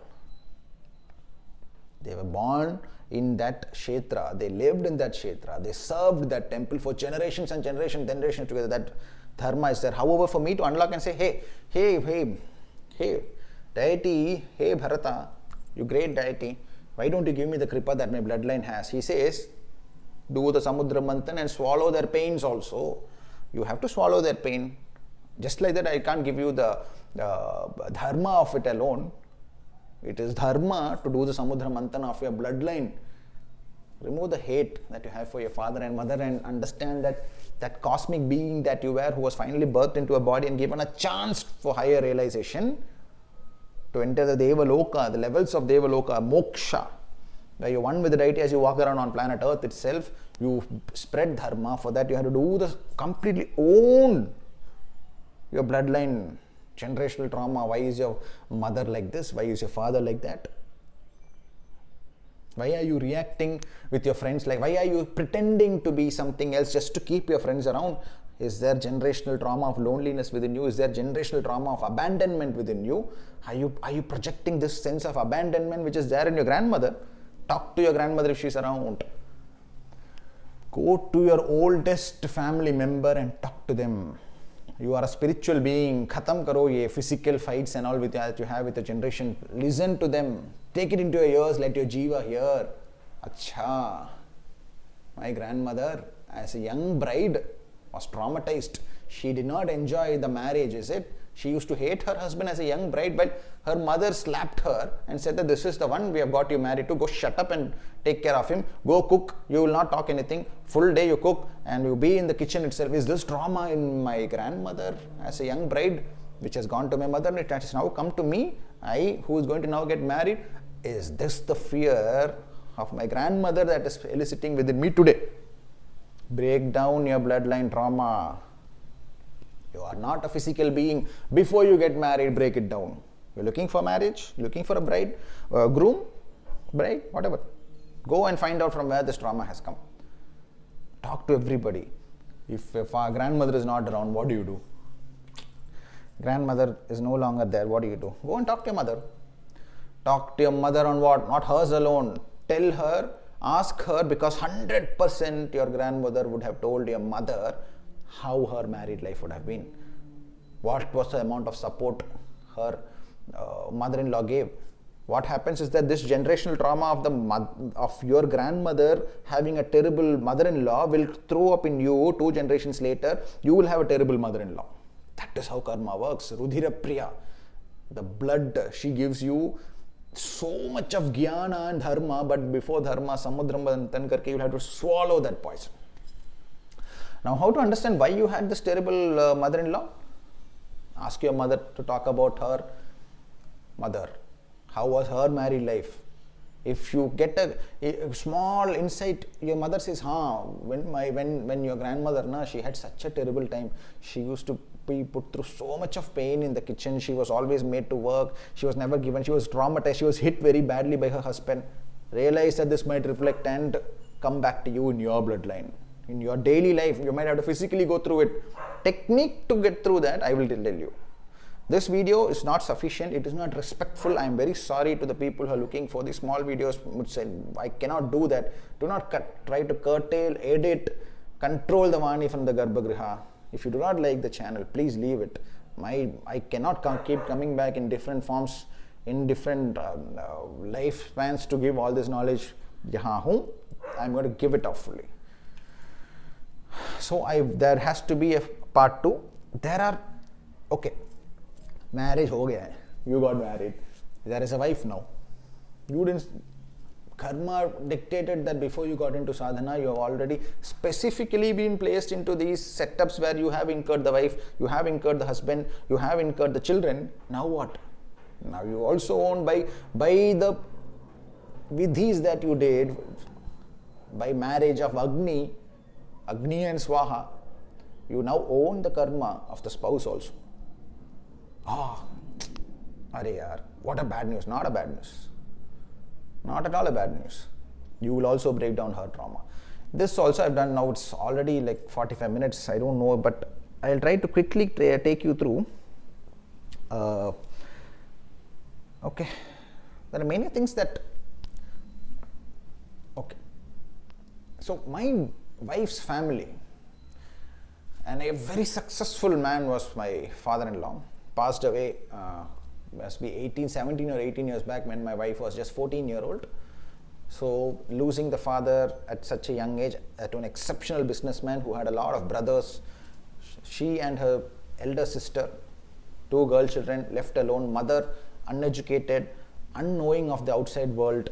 They were born in that Kshetra. They lived in that Kshetra. They served that temple for generations and generations together. That Dharma is there. However, for me to unlock and say, hey, deity, hey Bharata, you great deity, why don't you give me the kripa that my bloodline has? He says, do the Samudra Manthan and swallow their pains also. You have to swallow their pain. Just like that, I can't give you the dharma of it alone. It is dharma to do the Samudra Manthan of your bloodline. Remove the hate that you have for your father and mother and understand that that cosmic being that you were, who was finally birthed into a body and given a chance for higher realization to enter the Devaloka, the levels of Devaloka, moksha, where you're one with the deity as you walk around on planet Earth itself. You spread dharma. For that you have to do this, completely own your bloodline, generational trauma. Why is your mother like this? Why is your father like that? Why are you reacting with your friends like, why are you pretending to be something else just to keep your friends around? Is there generational trauma of loneliness within you? Is there generational trauma of abandonment within you? Are you projecting this sense of abandonment which is there in your grandmother? Talk to your grandmother if she's around. Go to your oldest family member and talk to them. You are a spiritual being. Khatam karo ye physical fights and all that you have with the generation. Listen to them. Take it into your ears. Let your jiva hear. Acha, my grandmother as a young bride was traumatized. She did not enjoy the marriage, is it? She used to hate her husband as a young bride, but her mother slapped her and said that this is the one we have got you married to. Go shut up and take care of him. Go cook. You will not talk anything. Full day you cook and you be in the kitchen itself. Is this trauma in my grandmother as a young bride, which has gone to my mother and it has now come to me? I, who is going to now get married? Is this the fear of my grandmother that is eliciting within me today? Break down your bloodline trauma. You are not a physical being. Before you get married, break it down. You're looking for marriage, looking for a bride, groom, bride, whatever. Go and find out from where this trauma has come. Talk to everybody. If our grandmother is not around, what do you do? Grandmother is no longer there, what do you do? Go and talk to your mother. Talk to your mother on what? Not hers alone. Tell her, ask her, because 100% your grandmother would have told your mother how her married life would have been. What was the amount of support her mother-in-law gave. What happens is that this generational trauma of your grandmother having a terrible mother-in-law will throw up in you 2 generations later. You will have a terrible mother-in-law. That is how karma works. Rudhira Priya, the blood, she gives you so much of jnana and dharma, but before dharma, samudram manthan karke, you will have to swallow that poison. Now, how to understand why you had this terrible mother-in-law? Ask your mother to talk about her mother. How was her married life? If you get a small insight, your mother says, when your grandmother, she had such a terrible time. She used to be put through so much of pain in the kitchen. She was always made to work. She was never given. She was traumatized. She was hit very badly by her husband. Realize that this might reflect and come back to you in your bloodline. In your daily life, you might have to physically go through it. Technique to get through that, I will tell you. This video is not sufficient. It is not respectful. I am very sorry to the people who are looking for these small videos. I cannot do that. Do not try to curtail, edit, control the Vani from the Garbhagriha. If you do not like the channel, please leave it. I cannot keep coming back in different forms, in different lifespans to give all this knowledge. I am going to give it off fully. So there has to be a part 2. Marriage ho gaya hai. You got married. There is a wife now. Karma dictated that before you got into sadhana, you have already specifically been placed into these setups where you have incurred the wife, you have incurred the husband, you have incurred the children. Now what? Now you also own by the vidhis that you did, by marriage of Agni and Swaha, you now own the karma of the spouse also. What a bad news. Not a bad news. Not at all a bad news. You will also break down her trauma. This also I've done now. It's already like 45 minutes. I don't know, but I'll try to quickly take you through. Okay. There are many things that... Okay. So my wife's family, and a very successful man was my father-in-law, passed away must be 17 or 18 years back when my wife was just 14-year-old. So losing the father at such a young age, to an exceptional businessman who had a lot of brothers, she and her elder sister, 2 girl children, left alone, mother uneducated, unknowing of the outside world,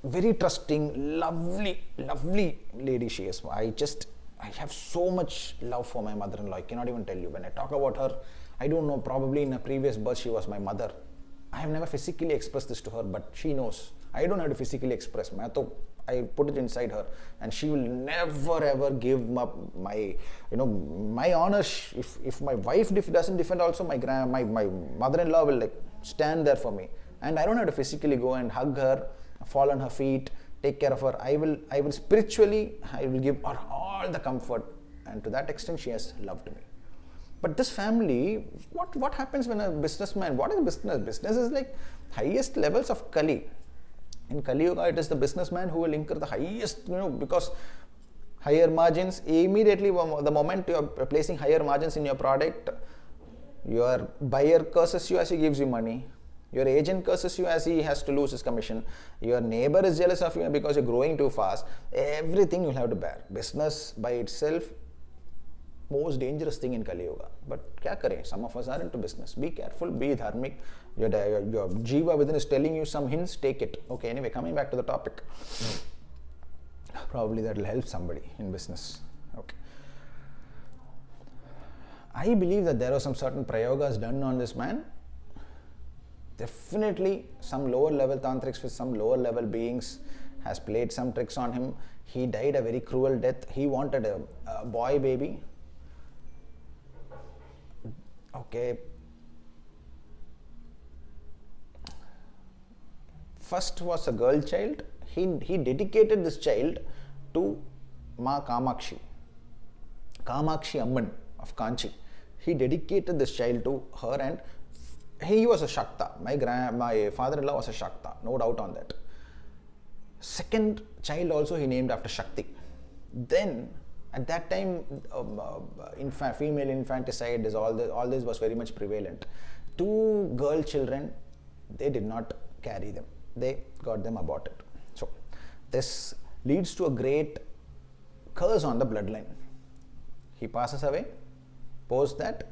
very trusting, lovely lady she is. I just I have so much love for my mother-in-law. I cannot even tell you. When I talk about her, I don't know, probably in a previous birth she was my mother. I have never physically expressed this to her, but she knows. I don't have to physically express. I put it inside her, and she will never ever give up my, my honor. If my wife doesn't defend, also my mother-in-law will like stand there for me, and I don't have to physically go and hug her, fall on her feet, take care of her. I will spiritually, I will give her all the comfort, and to that extent she has loved me. But this family, what happens when a businessman, what is business? Business is like highest levels of Kali. In Kali Yuga, it is the businessman who will incur the highest, because higher margins, immediately the moment you are placing higher margins in your product, your buyer curses you as he gives you money. Your agent curses you as he has to lose his commission. Your neighbor is jealous of you because you're growing too fast. Everything you'll have to bear. Business by itself, most dangerous thing in Kali Yuga. But kya kare? Some of us are into business. Be careful, be dharmic. Your jiva within is telling you some hints, take it. Okay, anyway, coming back to the topic. Probably that will help somebody in business. Okay. I believe that there are some certain prayogas done on this man. Definitely some lower level tantrics with some lower level beings has played some tricks on him. He died a very cruel death. He wanted a boy baby. Okay. First was a girl child. He dedicated this child to Ma Kamakshi. Kamakshi Amman of Kanchi. He dedicated this child to her, and he was a Shakta. My father-in-law was a Shakta, no doubt on that. Second child also he named after Shakti. Then at that time, female infanticide is all this was very much prevalent. 2 girl children, they did not carry them. They got them aborted. So this leads to a great curse on the bloodline. He passes away. Post that,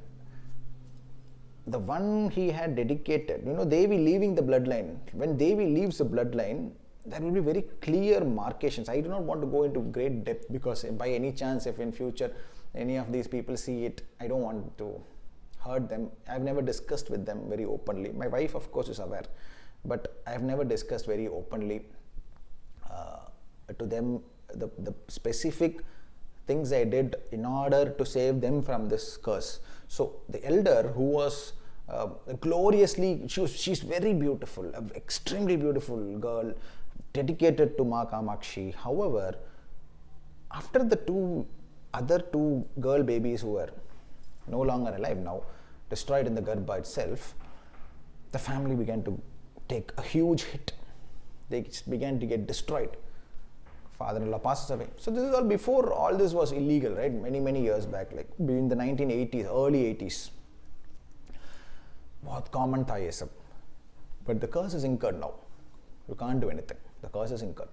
the one he had dedicated, Devi leaving the bloodline. When Devi leaves the bloodline, there will be very clear markations. I do not want to go into great depth, because by any chance, if in future any of these people see it, I don't want to hurt them. I've never discussed with them very openly. My wife, of course, is aware, but I've never discussed very openly to them the specific things I did in order to save them from this curse. So the elder, who was gloriously, she's very beautiful, extremely beautiful girl, dedicated to Ma Kamakshi. However, after the other two girl babies who were no longer alive now, destroyed in the Garbha itself, the family began to take a huge hit. They began to get destroyed. Father-in-law passes away. So this is all before all this was illegal, right? Many years back, like in the 1980s, early 80s. बहुत common था ये सब. But the curse is incurred now. You can't do anything. The curse is incurred.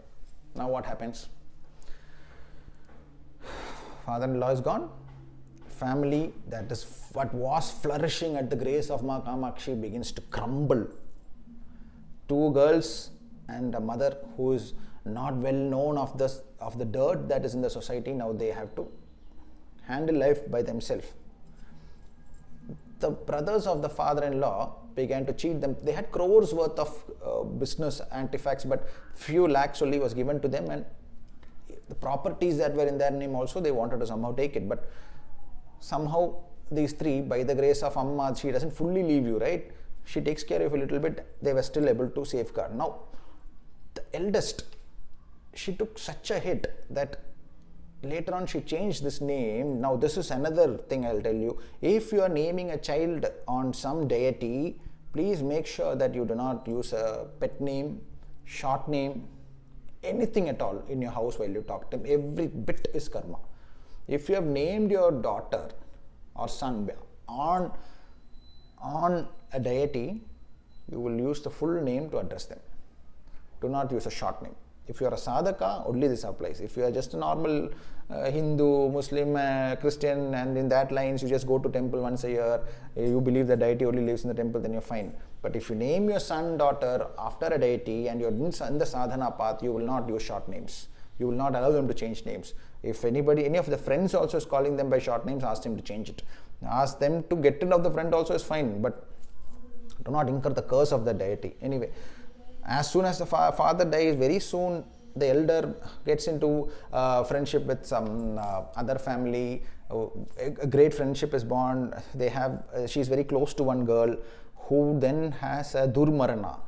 Now what happens? Father-in-law is gone. Family, that is what was flourishing at the grace of Ma Kamakshi, begins to crumble. 2 girls and a mother who is not well known of the dirt that is in the society. Now they have to handle life by themselves. The brothers of the father-in-law began to cheat them. They had crores worth of business artifacts, but few lakhs only was given to them, and the properties that were in their name also, they wanted to somehow take it. But somehow these 3, by the grace of Amma, she doesn't fully leave you, right? She takes care of you a little bit. They were still able to safeguard. Now, the eldest, she took such a hit that later on she changed this name. Now this is another thing I'll tell you. If you are naming a child on some deity, please make sure that you do not use a pet name, short name, anything at all in your house while you talk to them. Every bit is karma. If you have named your daughter or son on a deity, you will use the full name to address them. Do not use a short name. If you are a sadhaka, only this applies. If you are just a normal Hindu, Muslim, Christian, and in that lines you just go to temple once a year, you believe the deity only lives in the temple, then you're fine. But if you name your son, daughter after a deity and you're in the sadhana path, you will not use short names. You will not allow them to change names. If anybody, any of the friends also is calling them by short names, ask them to change it. Ask them to get rid of the friend also is fine, but do not incur the curse of the deity. Anyway, as soon as the father dies, very soon the elder gets into friendship with some other family. A great friendship is born. They have, she's very close to one girl who then has a Durmarana.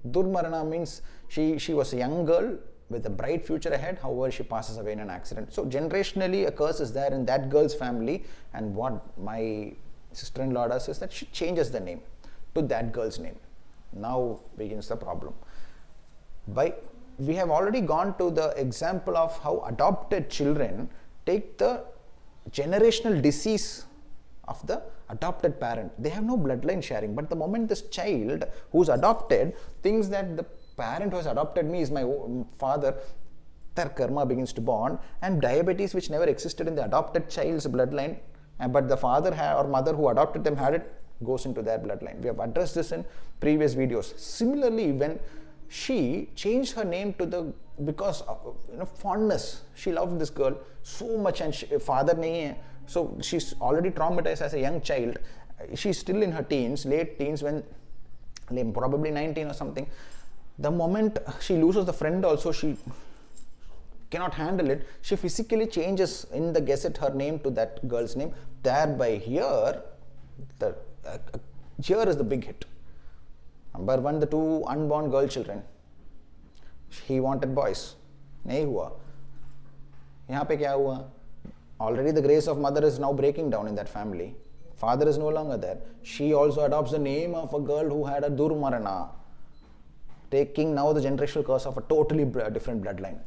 Durmarana means she was a young girl with a bright future ahead, however she passes away in an accident. So generationally a curse is there in that girl's family, and what my sister-in-law does is that she changes the name to that girl's name. Now begins the problem. We have already gone to the example of how adopted children take the generational disease of the adopted parent. They have no bloodline sharing, but the moment this child who's adopted thinks that the parent who has adopted me is my father, their karma begins to bond, and diabetes, which never existed in the adopted child's bloodline, but the father or mother who adopted them had it, goes into their bloodline. We have addressed this in previous videos. Similarly, when she changed her name to the, because of fondness, she loved this girl so much, and father nahi hai, so she's already traumatized as a young child. She's still in her teens, late teens, when probably 19 or something. The moment she loses the friend also, she cannot handle it. She physically changes in the Gazette her name to that girl's name. Thereby here is the big hit. Number one, the two unborn girl children. He wanted boys. नहीं हुआ. यहाँ पे क्या हुआ? Already the grace of mother is now breaking down in that family. Father is no longer there. She also adopts the name of a girl who had a Durmarana, taking now the generational curse of a totally different bloodline.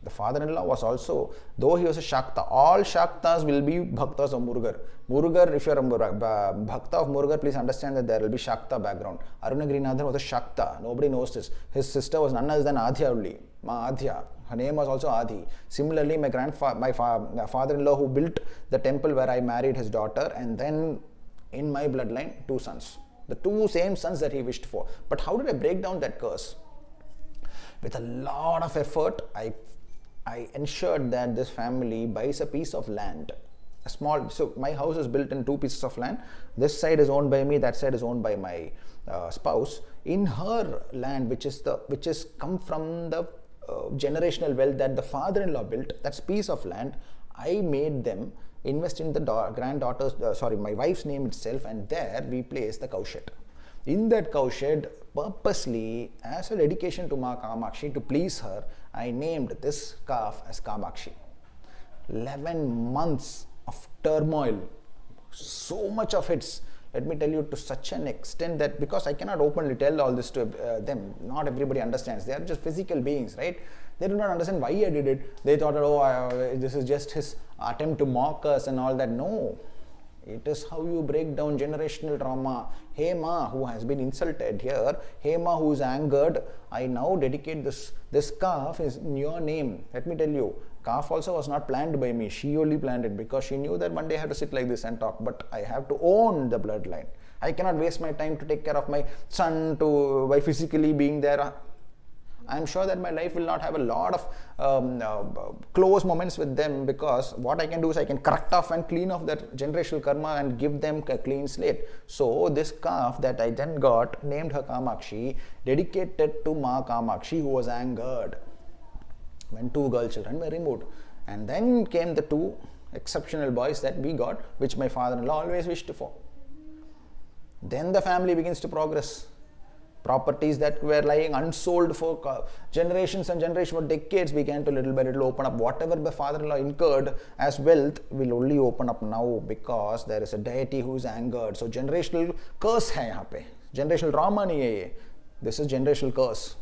The father-in-law was also, though he was a Shakta, all Shaktas will be Bhaktas of Murugar. Murugar, if you are a Bhakta of Murugar, please understand that there will be Shakta background. Arunagirinathan was a Shakta. Nobody knows this. His sister was none other than Adhya only. Ma Adhya. Her name was also Adi. Similarly, my father-in-law who built the temple where I married his daughter, and then in my bloodline, two sons. The two same sons that he wished for. But how did I break down that curse? With a lot of effort, I ensured that this family buys a piece of land, a small. So my house is built in two pieces of land. This side is owned by me. That side is owned by my spouse. In her land, which is come from the generational wealth that the father-in-law built, that's piece of land, I made them invest in the my wife's name itself, and there we place the cow shed. In that cow shed, purposely, as a dedication to Ma Kamakshi, to please her, I named this calf as Kamakshi. 11 months of turmoil, so much of it, let me tell you, to such an extent that, because I cannot openly tell all this to them, not everybody understands. They are just physical beings, right? They do not understand why I did it. They thought, this is just his attempt to mock us and all that. No. It is how you break down generational trauma. Hema, who has been insulted here, Hema, who is angered, I now dedicate this calf is in your name. Let me tell you, calf also was not planned by me. She only planned it because she knew that one day I have to sit like this and talk. But I have to own the bloodline. I cannot waste my time to take care of my son by physically being there. I am sure that my life will not have a lot of close moments with them, because what I can do is I can correct off and clean off that generational karma and give them a clean slate. So this calf that I then got, named her Kamakshi, dedicated to Ma Kamakshi, who was angered when two girl children were removed. And then came the two exceptional boys that we got, which my father-in-law always wished for. Then the family begins to progress. Properties that were lying unsold for generations and generations, for decades, began to little by little open up. Whatever the father-in-law incurred as wealth will only open up now, because there is a deity who is angered. So generational curse hai yahan pe. Generational trauma nahi hai ye. This is generational curse.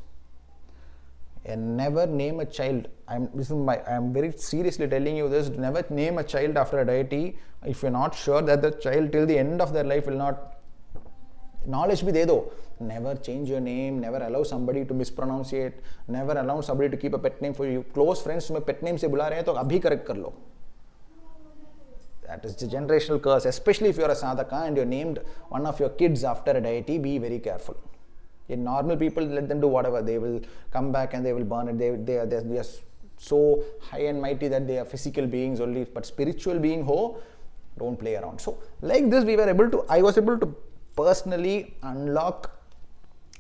And never name a child. I am very seriously telling you this. Never name a child after a deity if you are not sure that the child till the end of their life will not. Knowledge bhi de do. Never change your name, never allow somebody to mispronounce it, never allow somebody to keep a pet name for you. Close friends तुम्हें pet name से बुला रहे हैं तो अभी correct कर लो. That is the generational curse. Especially if you are a sadhaka and you named one of your kids after a deity, be very careful. In normal people, let them do whatever. They will come back and they will burn it. They are so high and mighty that they are physical beings only. But spiritual being, don't play around. So like this, I was able to personally unlock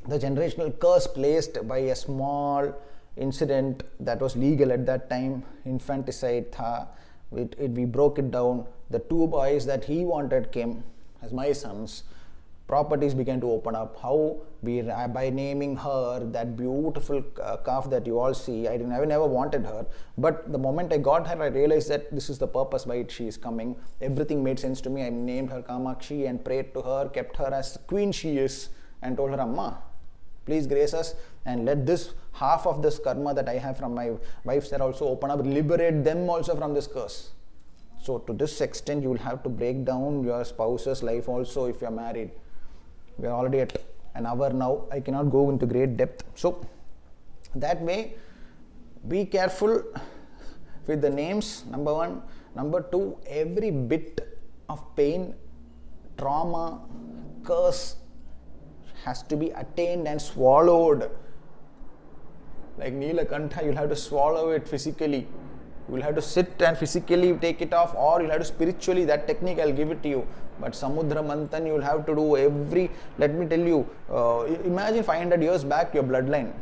the generational curse placed by a small incident that was legal at that time, infanticide tha. We broke it down. The 2 boys that he wanted came as my sons. Properties began to open up. How? By naming her, that beautiful calf that you all see. I never wanted her, but the moment I got her, I realized that this is the purpose why she is coming. Everything made sense to me. I named her Kamakshi and prayed to her, kept her as queen she is, and told her, Amma, please grace us and let this half of this karma that I have from my wives that also open up, liberate them also from this curse. So to this extent, you will have to break down your spouse's life also if you are married. We are already at an hour now. I cannot go into great depth. So that way, be careful with the names, number 1. Number 2, every bit of pain, trauma, curse has to be attained and swallowed. Like Neelakantha, you'll have to swallow it physically. You will have to sit and physically take it off, or you'll have to spiritually. That technique I'll give it to you. But Samudra Manthan, you'll have to do let me tell you, imagine 500 years back your bloodline,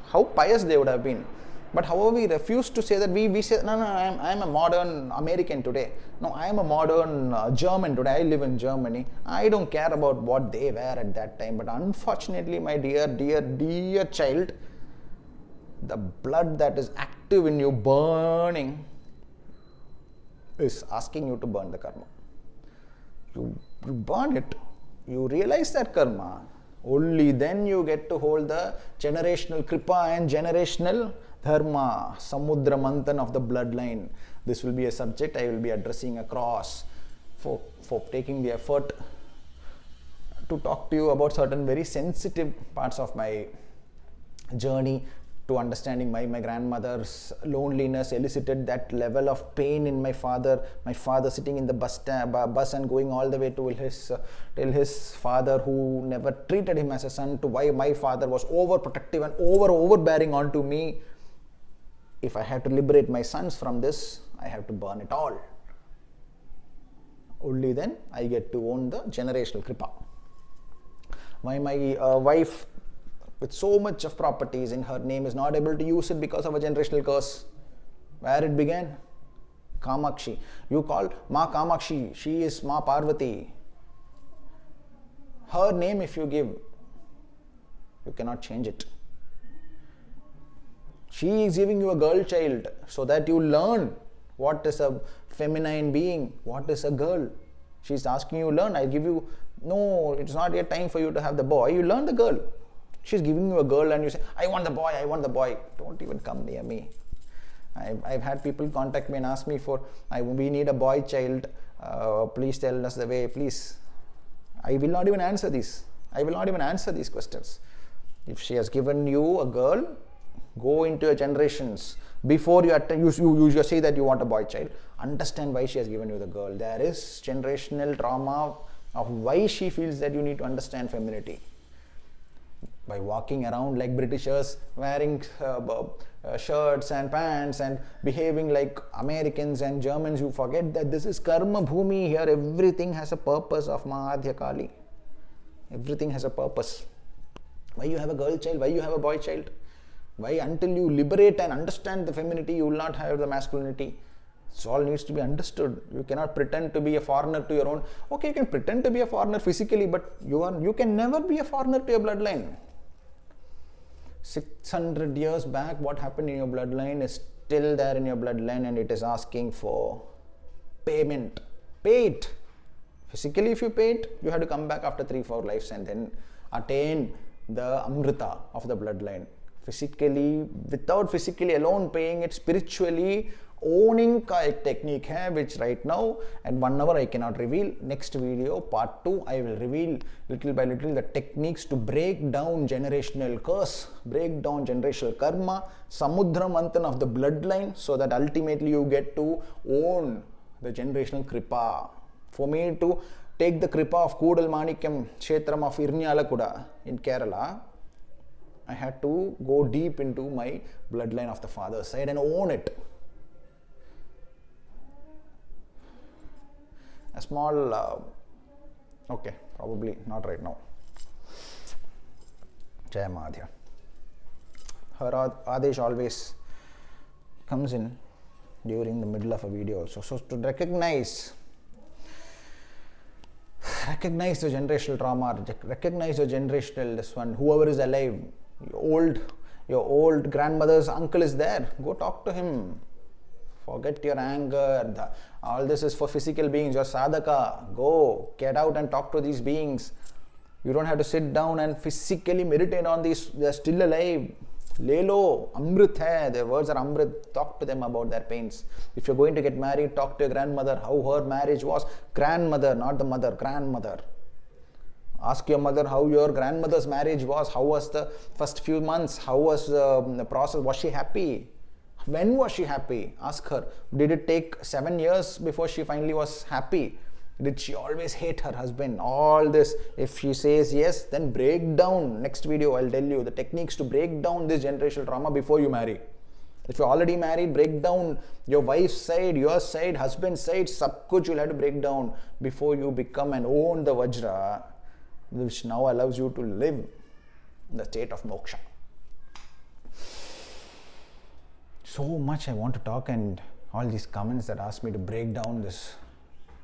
how pious they would have been. But however, we refuse to say that. We say, no, I'm a modern American today. No, I am a modern German today. I live in Germany. I don't care about what they were at that time. But unfortunately, my dear child, the blood that is active in you burning is asking you to burn the karma. You burn it. You realize that karma. Only then you get to hold the generational kripa and generational dharma, samudra manthan of the bloodline. This will be a subject I will be addressing across for taking the effort to talk to you about certain very sensitive parts of my journey to understanding my grandmother's loneliness elicited that level of pain in my father sitting in the bus and going all the way to tell his father, who never treated him as a son, to why my father was overprotective and overbearing onto me. If I have to liberate my sons from this, I have to burn it all. Only then I get to own the generational kripa. Why my wife with so much of properties in her name is not able to use it because of a generational curse. Where it began? Kamakshi. You call Ma Kamakshi, she is Ma Parvati. Her name if you give, you cannot change it. She is giving you a girl child so that you learn what is a feminine being, what is a girl. She is asking you learn. I give you, no, it's not yet time for you to have the boy. You learn the girl. She's giving you a girl and you say, I want the boy. Don't even come near me. I've had people contact me and ask me we need a boy child. Please tell us the way, please. I will not even answer these. Questions. If she has given you a girl, go into your generations. Before you say that you want a boy child, understand why she has given you the girl. There is generational trauma of why she feels that you need to understand femininity. By walking around like Britishers, wearing shirts and pants and behaving like Americans and Germans, you forget that this is karma bhumi. Here everything has a purpose of Mahadhya Kali. Everything has a purpose. Why you have a girl child? Why you have a boy child? Why? Until you liberate and understand the femininity, you will not have the masculinity. This all needs to be understood. You cannot pretend to be a foreigner to your own. Okay, you can pretend to be a foreigner physically, but you can never be a foreigner to your bloodline. 600 years back, what happened in your bloodline is still there in your bloodline, and it is asking for payment. Pay it. Physically, if you pay it, you have to come back after 3-4 lives and then attain the amrita of the bloodline. Physically, without physically alone paying it, spiritually owning ka ek technique hai, which right now at 1 hour I cannot reveal. Next video, part 2, I will reveal little by little the techniques to break down generational curse, break down generational karma, samudra manthan of the bloodline, so that ultimately you get to own the generational kripa. For me to take the kripa of Kudal Manikyam Kshetram of Irnyalakuda in Kerala, I had to go deep into my bloodline of the father's side and own it. A small, okay, probably not right now. Jaya Madhya. Her Adesh always comes in during the middle of a video also. So to recognize the generational trauma, recognize your generational this one, whoever is alive, your old grandmother's uncle is there, go talk to him. Forget your anger. All this is for physical beings. Your sadhaka. Go, get out and talk to these beings. You don't have to sit down and physically meditate on these. They are still alive. Lelo, Amrit hai. Their words are Amrit. Talk to them about their pains. If you're going to get married, talk to your grandmother how her marriage was. Grandmother, not the mother, grandmother. Ask your mother how your grandmother's marriage was. How was the first few months? How was the process? Was she happy? When was she happy? Ask her. Did it take 7 years before she finally was happy? Did she always hate her husband? All this. If she says yes, then break down. Next video I'll tell you the techniques to break down this generational trauma before you marry. If you're already married, break down your wife's side, your side, husband's side. Sab kuch you'll have to break down before you become and own the Vajra, which now allows you to live in the state of moksha. So much I want to talk, and all these comments that ask me to break down this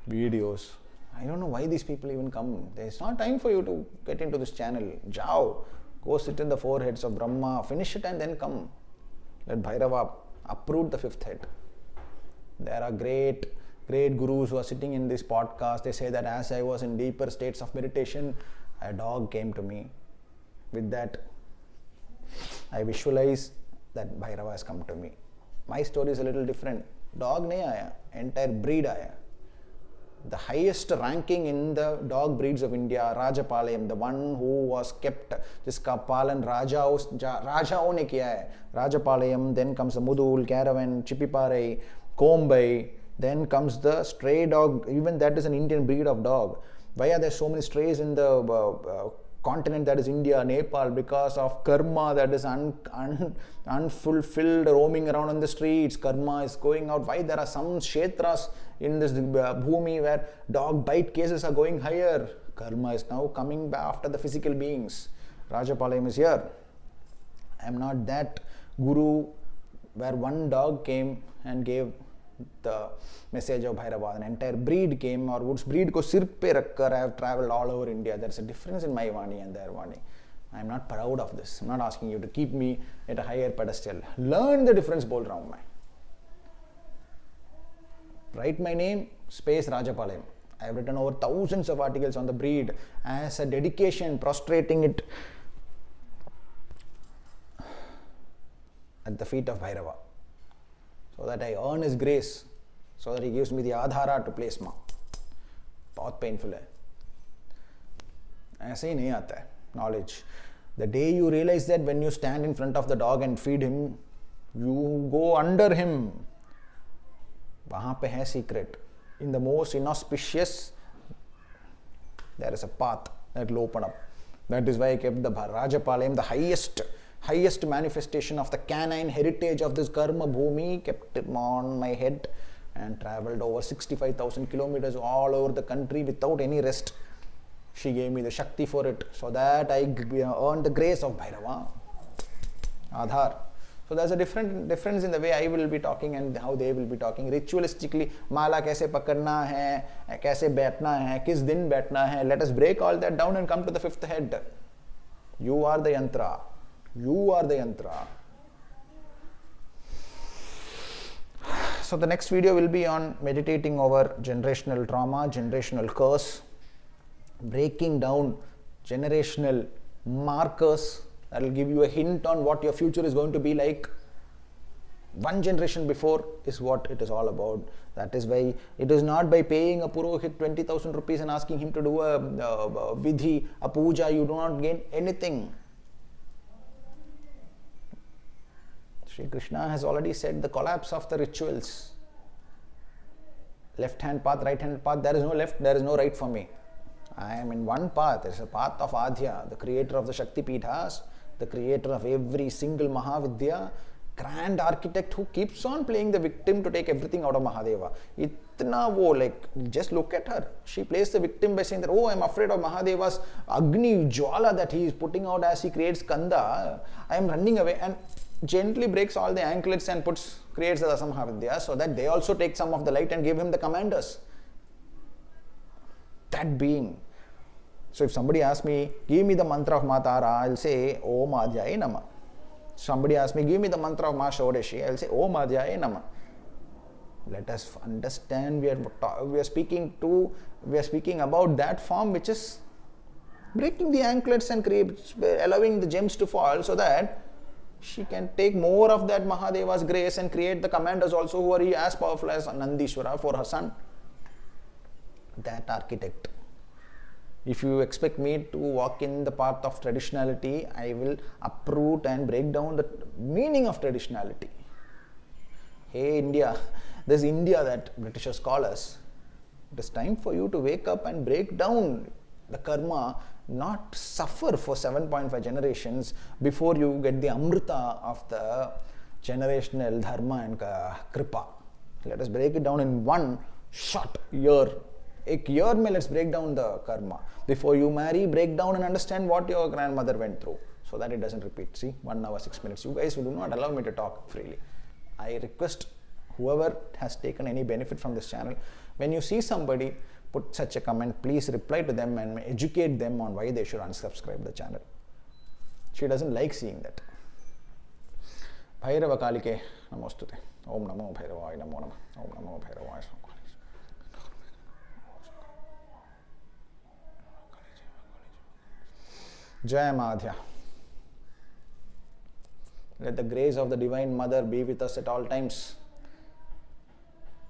videos. I don't know why these people even come. There's not time for you to get into this channel. Jao, go sit in the 4 heads of Brahma, finish it and then come. Let Bhairava uproot the 5th head. There are great gurus who are sitting in this podcast. They say that as I was in deeper states of meditation, a dog came to me. With that, I visualize that Bhairava has come to me. My story is a little different. Dog nahi aaya, entire breed aaya. The highest ranking in the dog breeds of India, Rajapalayam, the one who was kept, jiska palan Rajaon ne kiya hai. Rajapalayam, then comes the Mudul, Caravan, Chippipare, Kombai, then comes the stray dog. Even that is an Indian breed of dog. Why are there so many strays in the continent that is India, Nepal? Because of karma that is unfulfilled, roaming around on the streets. Karma is going out. Why there are some kshetras in this bhumi where dog bite cases are going higher? Karma is now coming back after the physical beings. Rajapalayam is here. I am not that guru where one dog came and gave the message of Bhairava. An entire breed came, or उस breed को सिर पे रखकर I have traveled all over India. There is a difference in my Vani and their Vani. I am not proud of this. I am not asking you to keep me at a higher pedestal. Learn the difference. बोल रहा हूँ मैं. Write my name, space Rajapalayam. I have written over thousands of articles on the breed as a dedication, prostrating it at the feet of Bhairava, so that I earn his grace, so that he gives me the adhara to place ma. बहुत painful है. ऐसे ही नहीं आता है knowledge. The day you realize that when you stand in front of the dog and feed him, you go under him. वहाँ पे है secret. In the most inauspicious, there is a path that will open up. That is why I kept the Rajapalayam, the highest manifestation of the canine heritage of this karma bhumi, kept it on my head and travelled over 65,000 kilometers all over the country without any rest. She gave me the Shakti for it, so that I earned the grace of Bhairava. Adhar. So there's a difference in the way I will be talking and how they will be talking. Ritualistically, mala kaise pakadna hai, kaise baithna hai, kis din baithna hai. Let us break all that down and come to the 5th head. You are the yantra. You are the yantra. So the next video will be on meditating over generational trauma, generational curse, breaking down generational markers that will give you a hint on what your future is going to be like. One generation before is what it is all about. That is why it is not by paying a purohit 20,000 rupees and asking him to do a vidhi, a puja, you do not gain anything. Sri Krishna has already said the collapse of the rituals. Left hand path, right hand path, there is no left, there is no right for me. I am in one path. There is a path of Adhya, the creator of the Shakti Pithas. the creator of every single Mahavidya, grand architect who keeps on playing the victim to take everything out of Mahadeva. Itna wo, like, just look at her. She plays the victim by saying that, oh, I'm afraid of Mahadeva's Agni Jwala that he is putting out as he creates Kanda. I am running away, and gently breaks all the anklets and creates the Dasa Mahavidya so that they also take some of the light and give him the commanders. That being. So if somebody asks me, give me the mantra of Ma Tara, I'll say, Om Adhyaya Nama. Somebody asks me, give me the mantra of Ma Shodeshi, I'll say, Om Adhyaya Nama. Let us understand, we are speaking about that form which is breaking the anklets and allowing the gems to fall so that she can take more of that Mahadeva's grace and create the commanders also who are as powerful as Nandishwara for her son. That architect. If you expect me to walk in the path of traditionality, I will uproot and break down the meaning of traditionality. Hey India, this India that Britishers call us, it is time for you to wake up and break down the karma, not suffer for 7.5 generations before you get the amrita of the generational dharma and kripa. Let us break it down in one short year. Ek year mein let's break down the karma. Before you marry, break down and understand what your grandmother went through so that it doesn't repeat. See, 1 hour, 6 minutes. You guys do not allow me to talk freely. I request whoever has taken any benefit from this channel, when you see somebody put such a comment, please reply to them and educate them on why they should unsubscribe the channel. She doesn't like seeing that. Bhairava Kalike Namostute. Om Namo Bhairavaya Namo Nama. Om Namo Bhairavaya. Jai Madhya. Let the grace of the Divine Mother be with us at all times.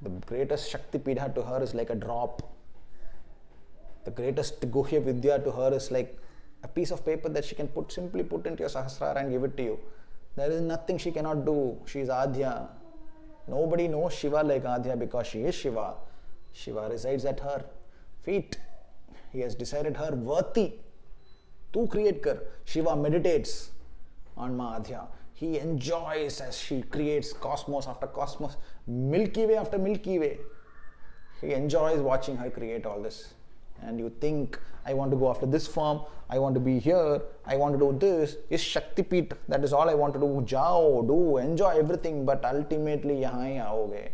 The greatest Shakti Pidha to her is like a drop. The greatest Guhya Vidya to her is like a piece of paper that she can simply put into your Sahasrara and give it to you. There is nothing she cannot do. She is Adhya. Nobody knows Shiva like Adhya because she is Shiva. Shiva resides at her feet. He has decided her worthy to create kar. Shiva meditates on Ma Adhya. He enjoys as she creates cosmos after cosmos, Milky Way after Milky Way. He enjoys watching her create all this. And you think, I want to go after this form, I want to be here, I want to do this. Is Shakti Peeth. That is all I want to do. Jao, do, enjoy everything, but ultimately yahan hi aoge.